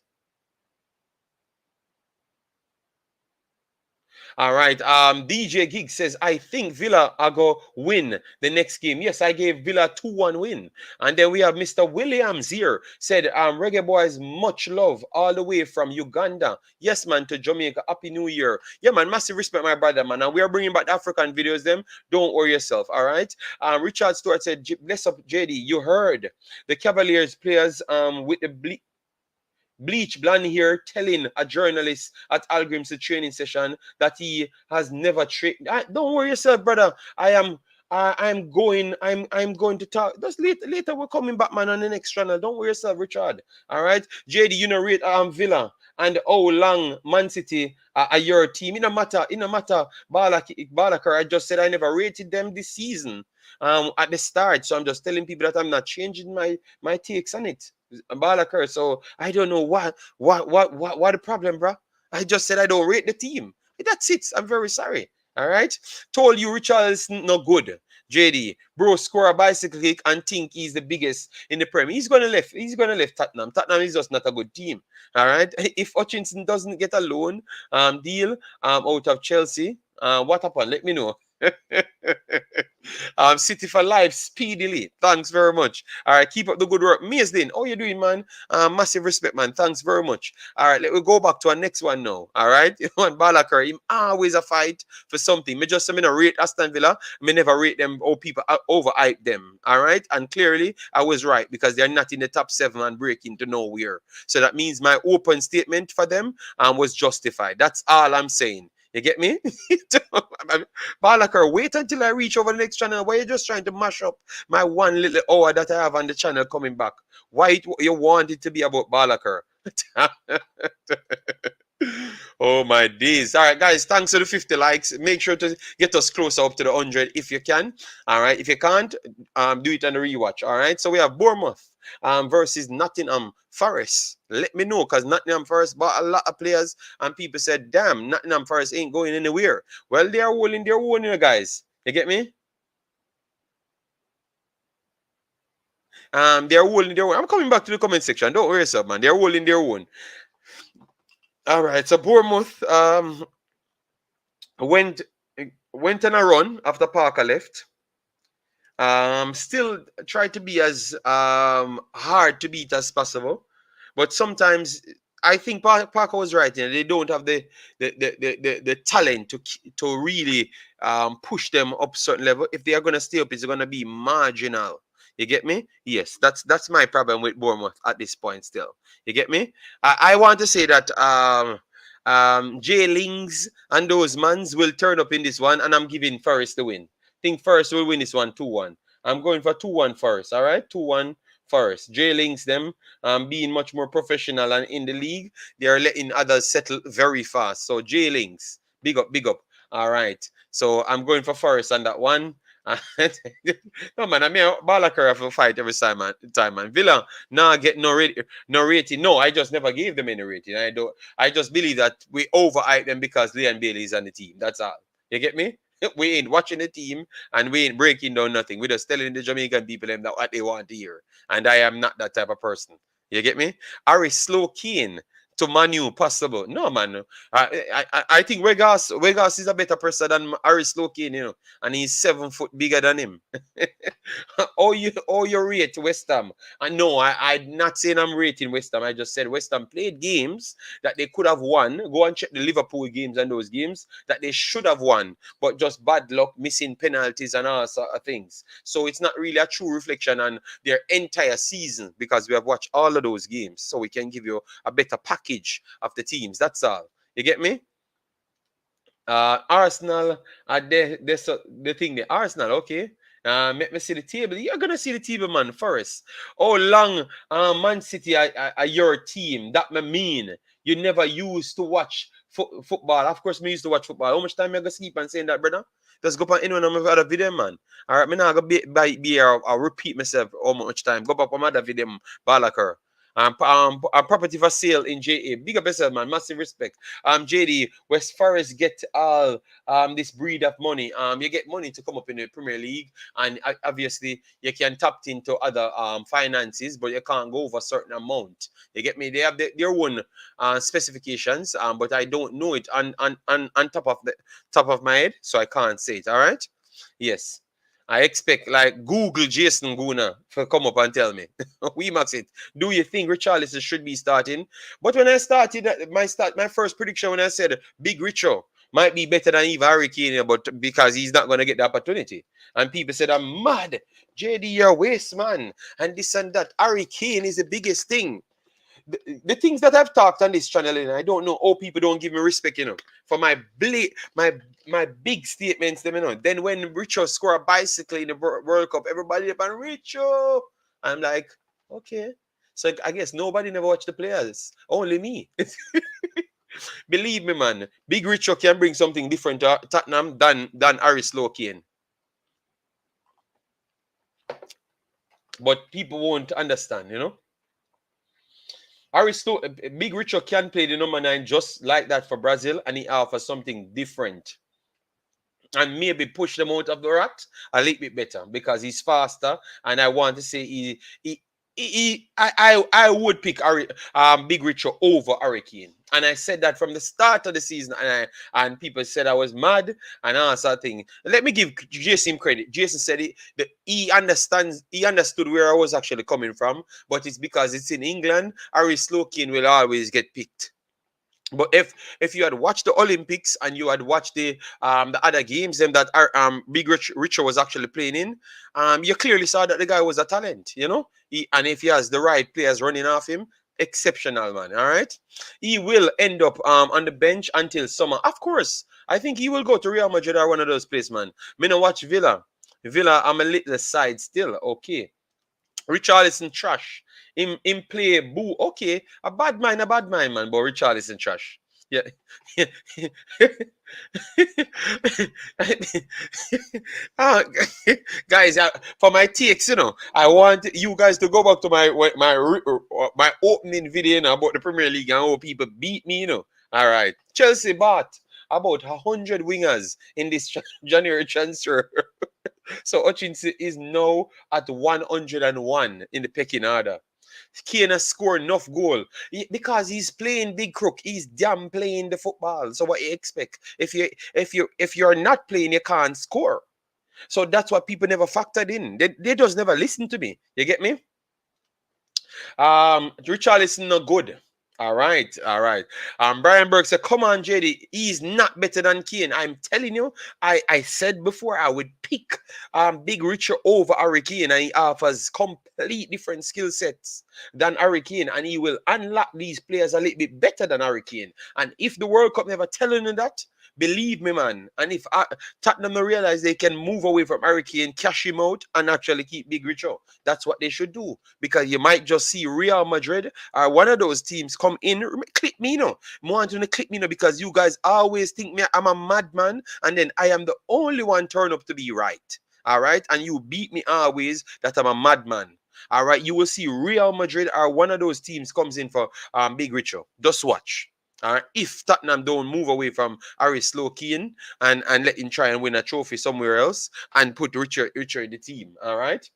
A: All right. DJ Gig says, I think Villa are going to win the next game. Yes, I gave Villa 2-1 win. And then we have Mr. Williams here. Said, Reggae Boyz, much love all the way from Uganda. Yes, man, to Jamaica. Happy New Year. Yeah, man, massive respect, my brother, man. And we are bringing back African videos, them. Don't worry yourself, all right? Richard Stewart said, bless up, JD. You heard the Cavaliers players with the bleach blonde hair telling a journalist at Algrim's training session that he has never trained. Don't worry yourself, brother. I'm going to talk. Just later we're coming back, man, on the next channel. Don't worry yourself, Richard. All right, JD, rate Villa and how long Man City are your team. In a matter, Balakar, I just said I never rated them this season at the start. So I'm just telling people that I'm not changing my takes on it. Balakar. So I don't know what the problem, bro. I just said I don't rate the team. That's it. I'm very sorry. All right. Told you Richarlison no good. JD, bro, score a bicycle kick and think he's the biggest in the Premier. He's gonna left. He's gonna left Tottenham. Tottenham is just not a good team. All right. If Hutchinson doesn't get a loan deal out of Chelsea, what happened? Let me know. City for life speedily. Thanks very much. All right, keep up the good work. Maisdin, how you doing, man? Massive respect, man. Thanks very much. All right, let me go back to our next one now. All right, you want Balakar? Him always a fight for something. Me just rate Aston Villa. Me never rate them. Or people overhype them. All right, and clearly I was right because they're not in the top 7 and breaking to nowhere. So that means my open statement for them was justified. That's all I'm saying. You get me? Balakar, wait until I reach over the next channel. Why are you just trying to mash up my one little hour that I have on the channel coming back? Why you want it to be about Balakar? Oh my days. All right, guys, thanks for the 50 likes. Make sure to get us closer up to the 100 if you can. All right, if you can't, do it on the rewatch. All right, so we have Bournemouth versus Nottingham Forest. Let me know, because Nottingham Forest bought a lot of players and people said, damn, Nottingham Forest ain't going anywhere. Well, they are holding their own, you guys. You get me? They're holding their own. I'm coming back to the comment section. Don't worry, sir, man. They're holding their own. All right, so Bournemouth went on a run after Parker left. Still try to be as hard to beat as possible, but sometimes I think Parker was right. They don't have the talent to really push them up certain level. If they are gonna stay up, it's gonna be marginal. You get me? Yes, that's my problem with Bournemouth at this point. Still, you get me? I want to say that Jay Lings and those mans will turn up in this one, and I'm giving Forest the win. Think Forest will win this one 2-1. I'm going for 2-1 Forest. All right, 2-1 Forest. Jay Links them being much more professional and in the league, they are letting others settle very fast. So Jay Links, big up, big up. All right. So I'm going for Forest on that one. No man, I mean Balakar have a fight every time, man. Villa get no rating. No, I just never gave them any rating. I just believe that we overhype them because Leon Bailey is on the team. That's all. You get me? We ain't watching the team and we ain't breaking down nothing. We're just telling the Jamaican people them that what they want to hear. And I am not that type of person. You get me? Ari Slow Kane to Manu possible. No, man. I think Vegas is a better person than Ari Slow Kane, and he's 7 foot bigger than him. you rate West Ham. And no, I'm not saying I'm rating West Ham. I just said West Ham played games that they could have won. Go and check the Liverpool games and those games that they should have won, but just bad luck, missing penalties and all sort of things. So it's not really a true reflection on their entire season because we have watched all of those games. So we can give you a better package of the teams. That's all. You get me? Arsenal, the thing there. Arsenal, okay. Let me see the table. You're gonna see the table, man. First, how long Man City are your team? That mean you never used to watch football. Of course, me used to watch football. How much time you gonna sleep and saying that, brother? Just go on any one of my other video, man. All right, me now gonna be here. I'll repeat myself how much time. Go back on my other video, Balakar. Property for sale in JA. Big up yourself, man. Massive respect. JD, West Forest get all this breed of money. You get money to come up in the Premier League, and obviously you can tap into other finances, but you can't go over a certain amount. You get me? They have their own specifications, but I don't know it on top of my head, so I can't say it. All right? Yes. I expect like Google Jason Guna to come up and tell me. Wemaxit, do you think Richarlison should be starting? But when I started my first prediction when I said Big Richo might be better than even Harry Kane, but because he's not going to get the opportunity. And people said, I'm mad. JD, you're a waste man. And this and that. Harry Kane is the biggest thing. The things that I've talked on this channel, and I don't know how people don't give me respect, for my big statements, Then when Richo score a bicycle in the World Cup, everybody up on Richo. I'm like, okay. So I guess nobody never watched the players. Only me. Believe me, man. Big Richo can bring something different to Tottenham than Aris Lowkane. But people won't understand, Big Richo can play the number 9 just like that for Brazil, and he offers something different. and maybe push them out of the rat a little bit better because he's faster. And I want to say I would pick Big Richo over Hurricane. And I said that from the start of the season, and people said I was mad and all sort of thing. Let me give Jason credit. Jason said he understood where I was actually coming from, but it's because it's in England. Harry Slowkin will always get picked. But if you had watched the Olympics and you had watched the other games them that are Big Richard was actually playing in, you clearly saw that the guy was a talent, you know. And if he has the right players running off him, exceptional man. All right, he will end up on the bench until summer. Of course, I think he will go to Real Madrid or one of those places, man. Me no watch Villa. Villa, I'm a little side still. Okay. Richarlison trash. Him play boo. Okay, a bad mind, man. But Richarlison trash. Yeah. Ah, guys, for my takes, you know, I want you guys to go back to my opening video, you know, about the Premier League and how people beat me, you know. All right, Chelsea bought about 100 wingers in this January transfer. So Hutchinson is now at 101 in the pecking order. Kane has scored enough goal because he's playing big crook. He's damn playing the football. So what you expect? If you're not playing, you can't score. So that's what people never factored in. They just never listen to me. You get me? Richarlison not good. All right, all right. Brian Burke said, "Come on, JD, he's not better than Kane. I'm telling you, I said before I would pick Big Richard over Harry Kane, and he offers complete different skill sets than Harry Kane, and he will unlock these players a little bit better than Harry Kane. And if the World Cup never telling you that, believe me, man. And if Tottenham don't realize they can move away from Harry Kane, cash him out, and actually keep Big Richard, that's what they should do. Because you might just see Real Madrid or one of those teams come in, click me, you know. Want to click me, you know, because you guys always think me I'm a madman, and then I am the only one turn up to be right. All right, and you beat me always that I'm a madman. All right, you will see Real Madrid or one of those teams comes in for Big Richard. Just watch. All right, if Tottenham don't move away from Harry Slowkin and let him try and win a trophy somewhere else and put Richard in the team. All right.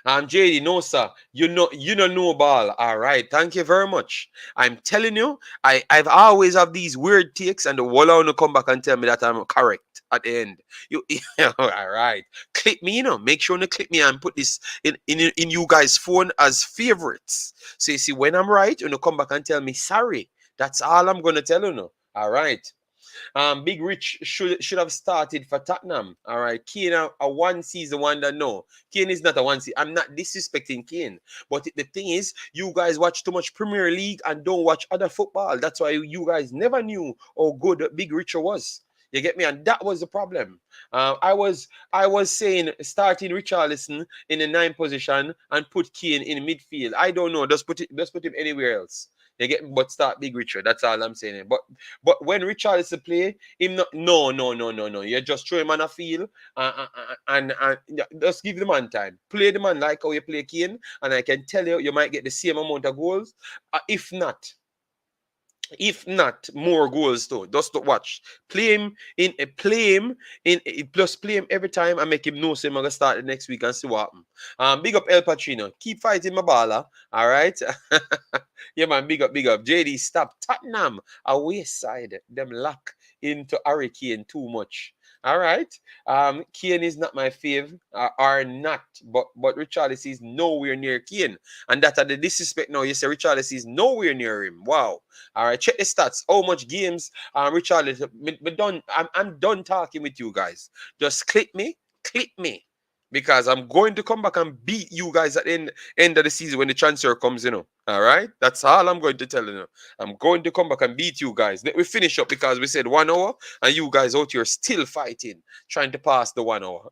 A: JD, no sir, you don't know ball. All right, thank you very much. I'm telling you, I've always have these weird takes, and the walla wanna come back and tell me that I'm correct at the end. You all right? Click me, you know. Make sure to click me and put this in you guys' phone as favorites. So you see, when I'm right, you know, come back and tell me sorry. That's all I'm gonna tell you now. All right. Big Rich should have started for Tottenham. All right, Kane a one season wonder. No, Kane is not a one season. I'm not disrespecting Kane, but the thing is, you guys watch too much Premier League and don't watch other football. That's why you guys never knew how good Big Richard was. You get me? And that was the problem. I was saying starting Richarlison in the 9th position and put Kane in midfield. I don't know. Just put him anywhere else. You get me? But start Big Richard. That's all I'm saying. But when Richarlison play, him not, no. You just throw him on a field and just give the man time. Play the man like how you play Kane, and I can tell you, you might get the same amount of goals. If not more goals too. Just to watch. Play him plus play him every time and make him know so I'm gonna start the next week and see what happen. Big up El Pacino. Keep fighting my baller. All right. Yeah, man, big up. JD, stop. Tottenham away side. Them lock into Harry Kane too much. All right. Kane is not my fave, or not, but Richarlison is nowhere near Kane. And that are the disrespect now. You say Richarlison is nowhere near him. Wow. All right, check the stats. How much games Richarlison done? I'm done talking with you guys. Just click me. Because I'm going to come back and beat you guys at the end of the season when the transfer comes, you know. All right? That's all I'm going to tell you. I'm going to come back and beat you guys. Let me finish up because we said 1 hour and you guys out here still fighting, trying to pass the 1 hour.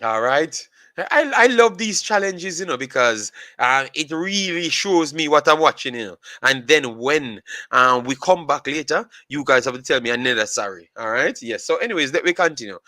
A: All right. I love these challenges, you know, because it really shows me what I'm watching, you know. And then when we come back later, you guys have to tell me another sorry. All right. Yes. So, anyways, let me continue.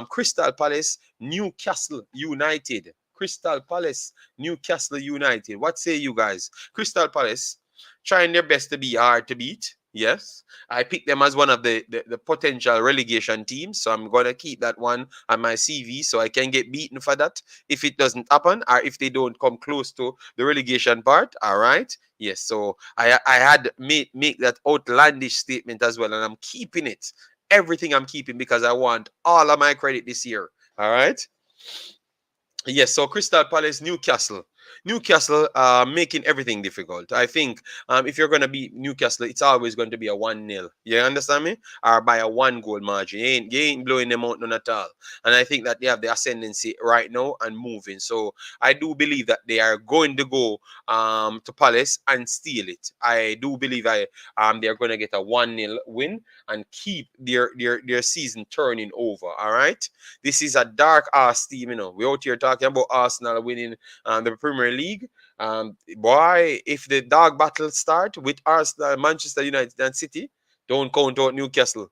A: Crystal Palace, Newcastle United. Crystal Palace, Newcastle United. What say you guys? Crystal Palace trying their best to be hard to beat. Yes, I picked them as one of the potential relegation teams, so I'm gonna keep that one on my CV so I can get beaten for that if it doesn't happen or if they don't come close to the relegation part. All right. Yes, so I had make that outlandish statement as well, and I'm keeping it. Everything I'm keeping because I want all of my credit this year. All right. Yes, so Crystal Palace, Newcastle. Newcastle making everything difficult. I think if you're going to beat Newcastle, it's always going to be a 1-0. You understand me? Or by a 1 goal margin. You ain't blowing them out none at all. And I think that they have the ascendancy right now and moving. So I do believe that they are going to go to Palace and steal it. I do believe they're going to get a 1-0 win and keep their season turning over. All right. This is a dark ass team, you know. We're out here talking about Arsenal winning the Premier League. Boy, if the dog battle start with Arsenal, Manchester United, and City, don't count out Newcastle.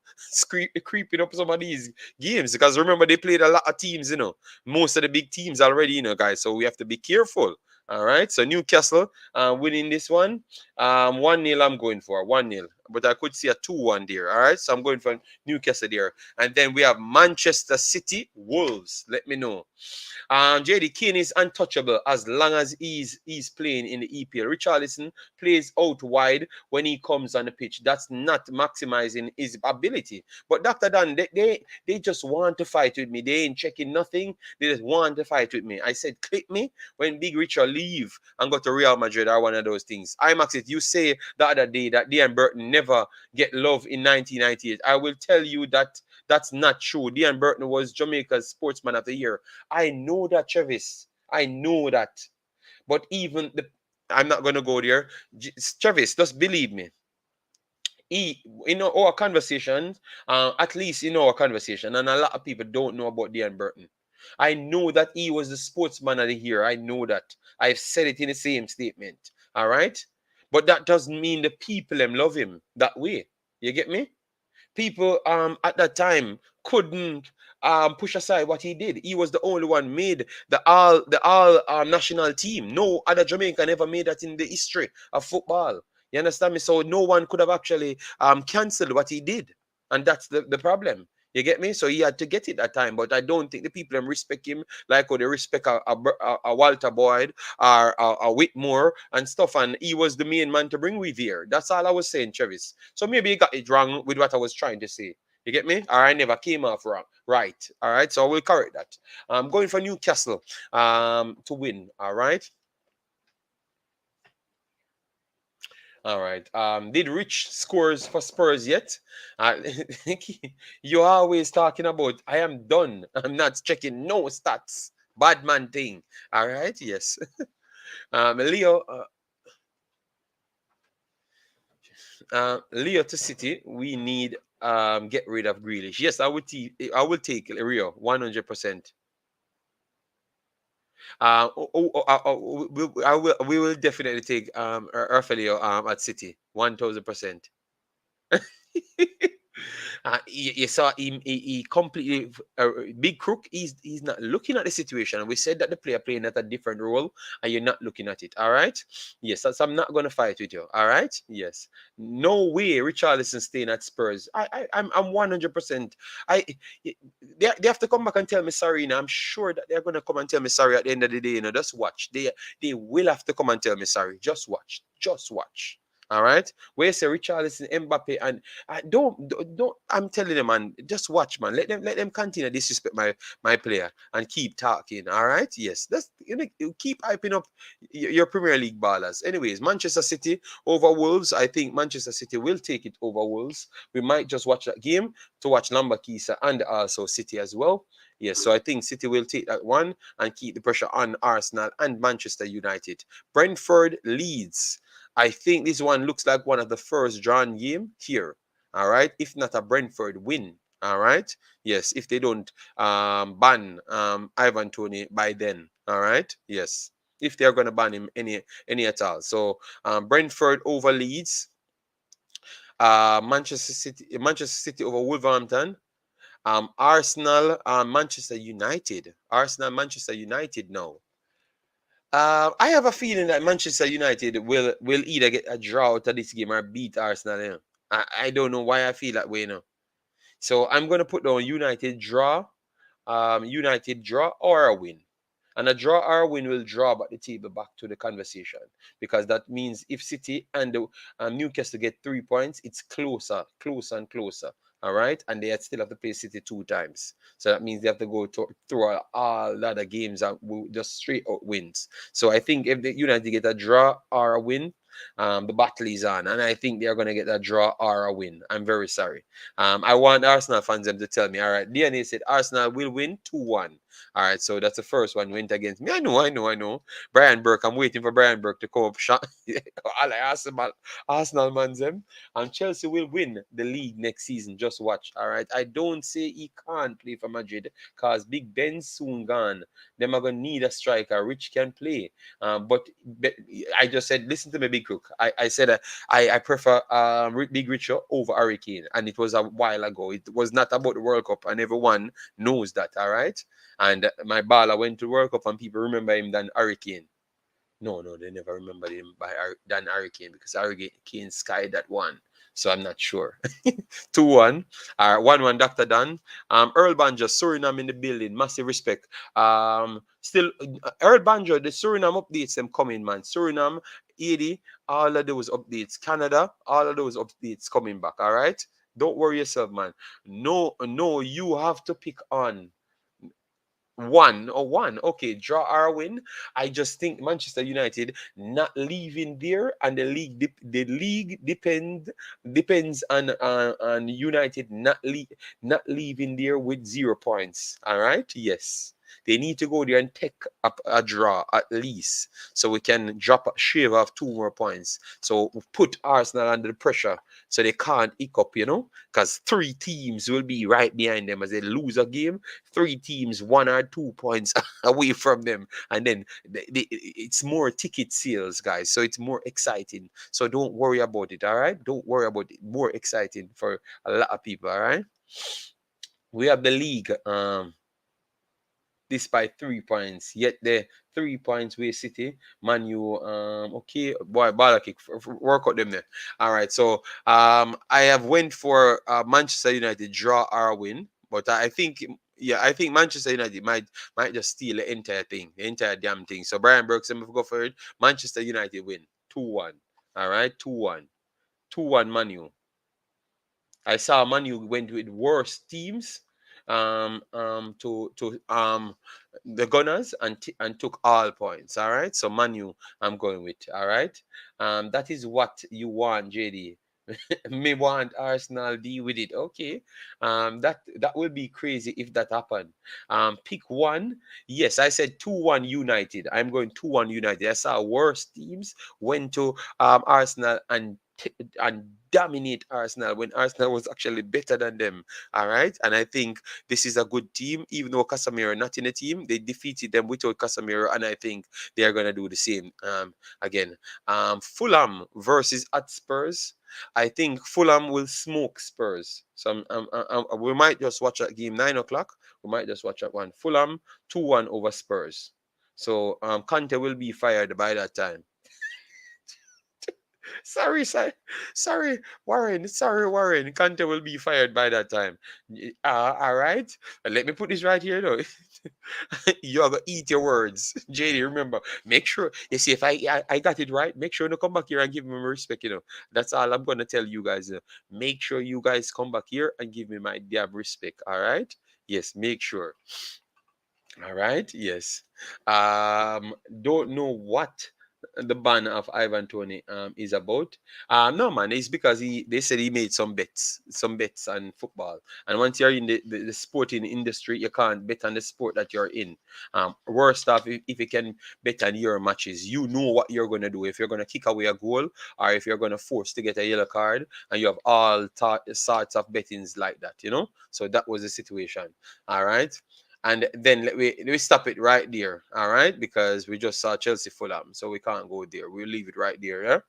A: Creeping up some of these games because remember they played a lot of teams, you know, most of the big teams already, you know, guys. So we have to be careful. All right. So Newcastle winning this one. 1-0 I'm going for 1-0. But I could see a 2-1 there. All right. So I'm going for Newcastle there. And then we have Manchester City Wolves. Let me know. JD Kane is untouchable as long as he's playing in the EPL. Richarlison plays out wide when he comes on the pitch. That's not maximizing his ability. But Dr. Dan, they just want to fight with me. They ain't checking nothing. They just want to fight with me. I said, click me when Big Richard leave and go to Real Madrid or one of those things. Wemaxit, you say the other day that Dean Burton never get love in 1998. I will tell you that that's not true. Dean Burton was Jamaica's Sportsman of the Year. I know that, Travis. I know that. But even I'm not going to go there. Travis, just believe me. In our conversation, at least in our conversation, and a lot of people don't know about Dean Burton. I know that he was the Sportsman of the Year. I know that. I've said it in the same statement. All right? But that doesn't mean the people love him that way. You get me? People at that time couldn't push aside what he did. He was the only one made the all national team. No other Jamaican ever made that in the history of football. You understand me? So no one could have actually cancelled what he did, and that's the problem. You get me? So he had to get it that time, but I don't think the people respect him like how they respect a Walter Boyd or a Whitmore and stuff. And he was the main man to bring with here. That's all I was saying, Travis. So maybe you got it wrong with what I was trying to say. You get me? Or I never came off wrong. Right. All right. So I will correct that. I'm going for Newcastle to win. All right. All right. Did Rich scores for Spurs yet? Uh, you're always talking about I am done. I'm not checking no stats. Bad man thing. All right. Yes. Leo. Leo to City. We need get rid of Grealish. Yes, I will take Rio 100%. We will definitely take Rafael at City 1000%. You saw him. He completely big crook. He's not looking at the situation. We said that the player playing at a different role, and you're not looking at it. All right. Yes, so I'm not gonna fight with you. All right. Yes. No way. Richarlison staying at Spurs. I'm 100%. I they have to come back and tell me sorry. And I'm sure that they're gonna come and tell me sorry at the end of the day. You know, just watch. They will have to come and tell me sorry. Just watch. Just watch. All right. Where you say Richarlison, Mbappe, and I don't. I'm telling them, man. Just watch, man. Let them continue to disrespect my player and keep talking. All right. Yes. That's you keep hyping up your Premier League ballers. Anyways, Manchester City over Wolves. I think Manchester City will take it over Wolves. We might just watch that game to watch Lambakisa and also City as well. Yes. So I think City will take that one and keep the pressure on Arsenal and Manchester United. Brentford Leeds. I think this one looks like one of the first drawn game here. All right. If not a Brentford win. All right. Yes. If they don't ban Ivan Toney by then. All right. Yes. If they're going to ban him any at all. So Brentford over Leeds. Manchester City over Wolverhampton. Arsenal, Manchester United. Arsenal, Manchester United now. I have a feeling that Manchester United will either get a draw out of this game or beat Arsenal. You know? I don't know why I feel that way. You know? So I'm gonna put down United draw or a win. And a draw or a win will draw back the table back to the conversation, because that means if City and Newcastle get 3 points, it's closer, closer and closer. All right, and they still have to play City 2 times, so that means they have to go through all the other games and just straight out wins. So I think if the United get a draw or a win, the battle is on, and I think they are going to get a draw or a win. I'm very sorry. I want Arsenal fans them to tell me. All right, DNA said Arsenal will win 2-1. All right, so that's the first one went against me. I know. Brian Burke, I'm waiting for Brian Burke to come up. All I Arsenal fans them. And Chelsea will win the league next season. Just watch. All right, I don't say he can't play for Madrid because Big Ben's soon gone. Them are gonna need a striker. Rich can play. But I just said, listen to me, Big Crook. I said I prefer Big Richo over Hurricane, and it was a while ago. It was not about the World Cup, and everyone knows that. All right, and my baller went to World Cup, and people remember him than Hurricane. No, they never remembered him than Hurricane, because Hurricane skied that one. So I'm not sure. 2-1. 1-1, Dr. Dan. Earl Banjo, Suriname in the building. Massive respect. Still, Earl Banjo, the Suriname updates them coming, man. Suriname, 80, all of those updates. Canada, all of those updates coming back, all right? Don't worry yourself, man. No, you have to pick on one. Okay, draw or win. I just think Manchester United not leaving there, and the league depends on United not leaving there with 0 points. All right, yes. They need to go there and take up a draw at least, so we can shave off 2 more points. So put Arsenal under the pressure, so they can't hiccup, because 3 teams will be right behind them as they lose a game. 3 teams 1 or 2 points away from them, and then it's more ticket sales, guys, so it's more exciting. So don't worry about it. All right, don't worry about it. More exciting for a lot of people. All right, we have the league this by 3 points, yet the 3 points way City, Man U. Okay, boy, ball kick, work out them there. All right, so I have went for Manchester United draw or win, but I think, yeah, I think Manchester United might just steal the entire thing, the entire damn thing. So Brian Burke, I'm go for it. Manchester United win 2-1. All right, 2-1, 2-1 Man U. I saw Manu went with worse teams to the Gunners, and took all points. All right, so Manu I'm going with. All right, that is what you want, JD. Me want Arsenal deal with it. Okay. That will be crazy if that happened. Pick one. Yes, I said 2-1 United. I'm going 2-1 United. I saw worse teams went to Arsenal and dominate Arsenal when Arsenal was actually better than them. All right. And I think this is a good team, even though Casemiro not in the team. They defeated them without Casemiro, and I think they are gonna do the same again. Fulham versus at Spurs. I think Fulham will smoke Spurs. So we might just watch that game 9 o'clock. We might just watch that one. Fulham 2-1 over Spurs. So Conte will be fired by that time. Sorry, Warren. Sorry, Warren. Conte will be fired by that time. All right. Let me put this right here, though. You're gonna eat your words, JD. Remember, make sure you see if I got it right. Make sure to come back here and give me respect. That's all I'm gonna tell you guys. Make sure you guys come back here and give me my damn respect. All right. Yes, make sure. All right. Yes. Don't know what the ban of Ivan Tony is about. No, man, it's because they said he made some bets on football. And once you're in the sporting industry, you can't bet on the sport that you're in. Worst off, if you can bet on your matches, you know what you're gonna do. If you're gonna kick away a goal, or if you're gonna force to get a yellow card, and you have all sorts of bettings like that. So that was the situation. All right. And then let me stop it right there, all right? Because we just saw Chelsea Fulham, so we can't go there. We'll leave it right there, yeah?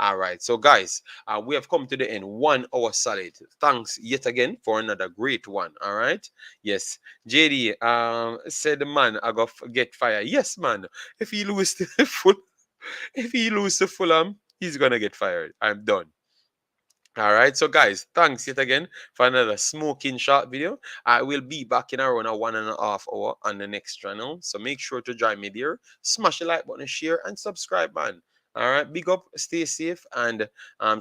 A: All right, so guys, we have come to the end. 1 hour solid. Thanks yet again for another great one. All right, yes, JD said the man I got get fired. Yes, man. If he lose to full, if he lose to Fulham, he's gonna get fired. I'm done. All right, so guys, thanks yet again for another smoking short video. I will be back in around a 1.5 hour on the next channel. So make sure to join me there. Smash the like button, share, and subscribe, man. All right, big up, stay safe, and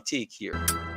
A: take care.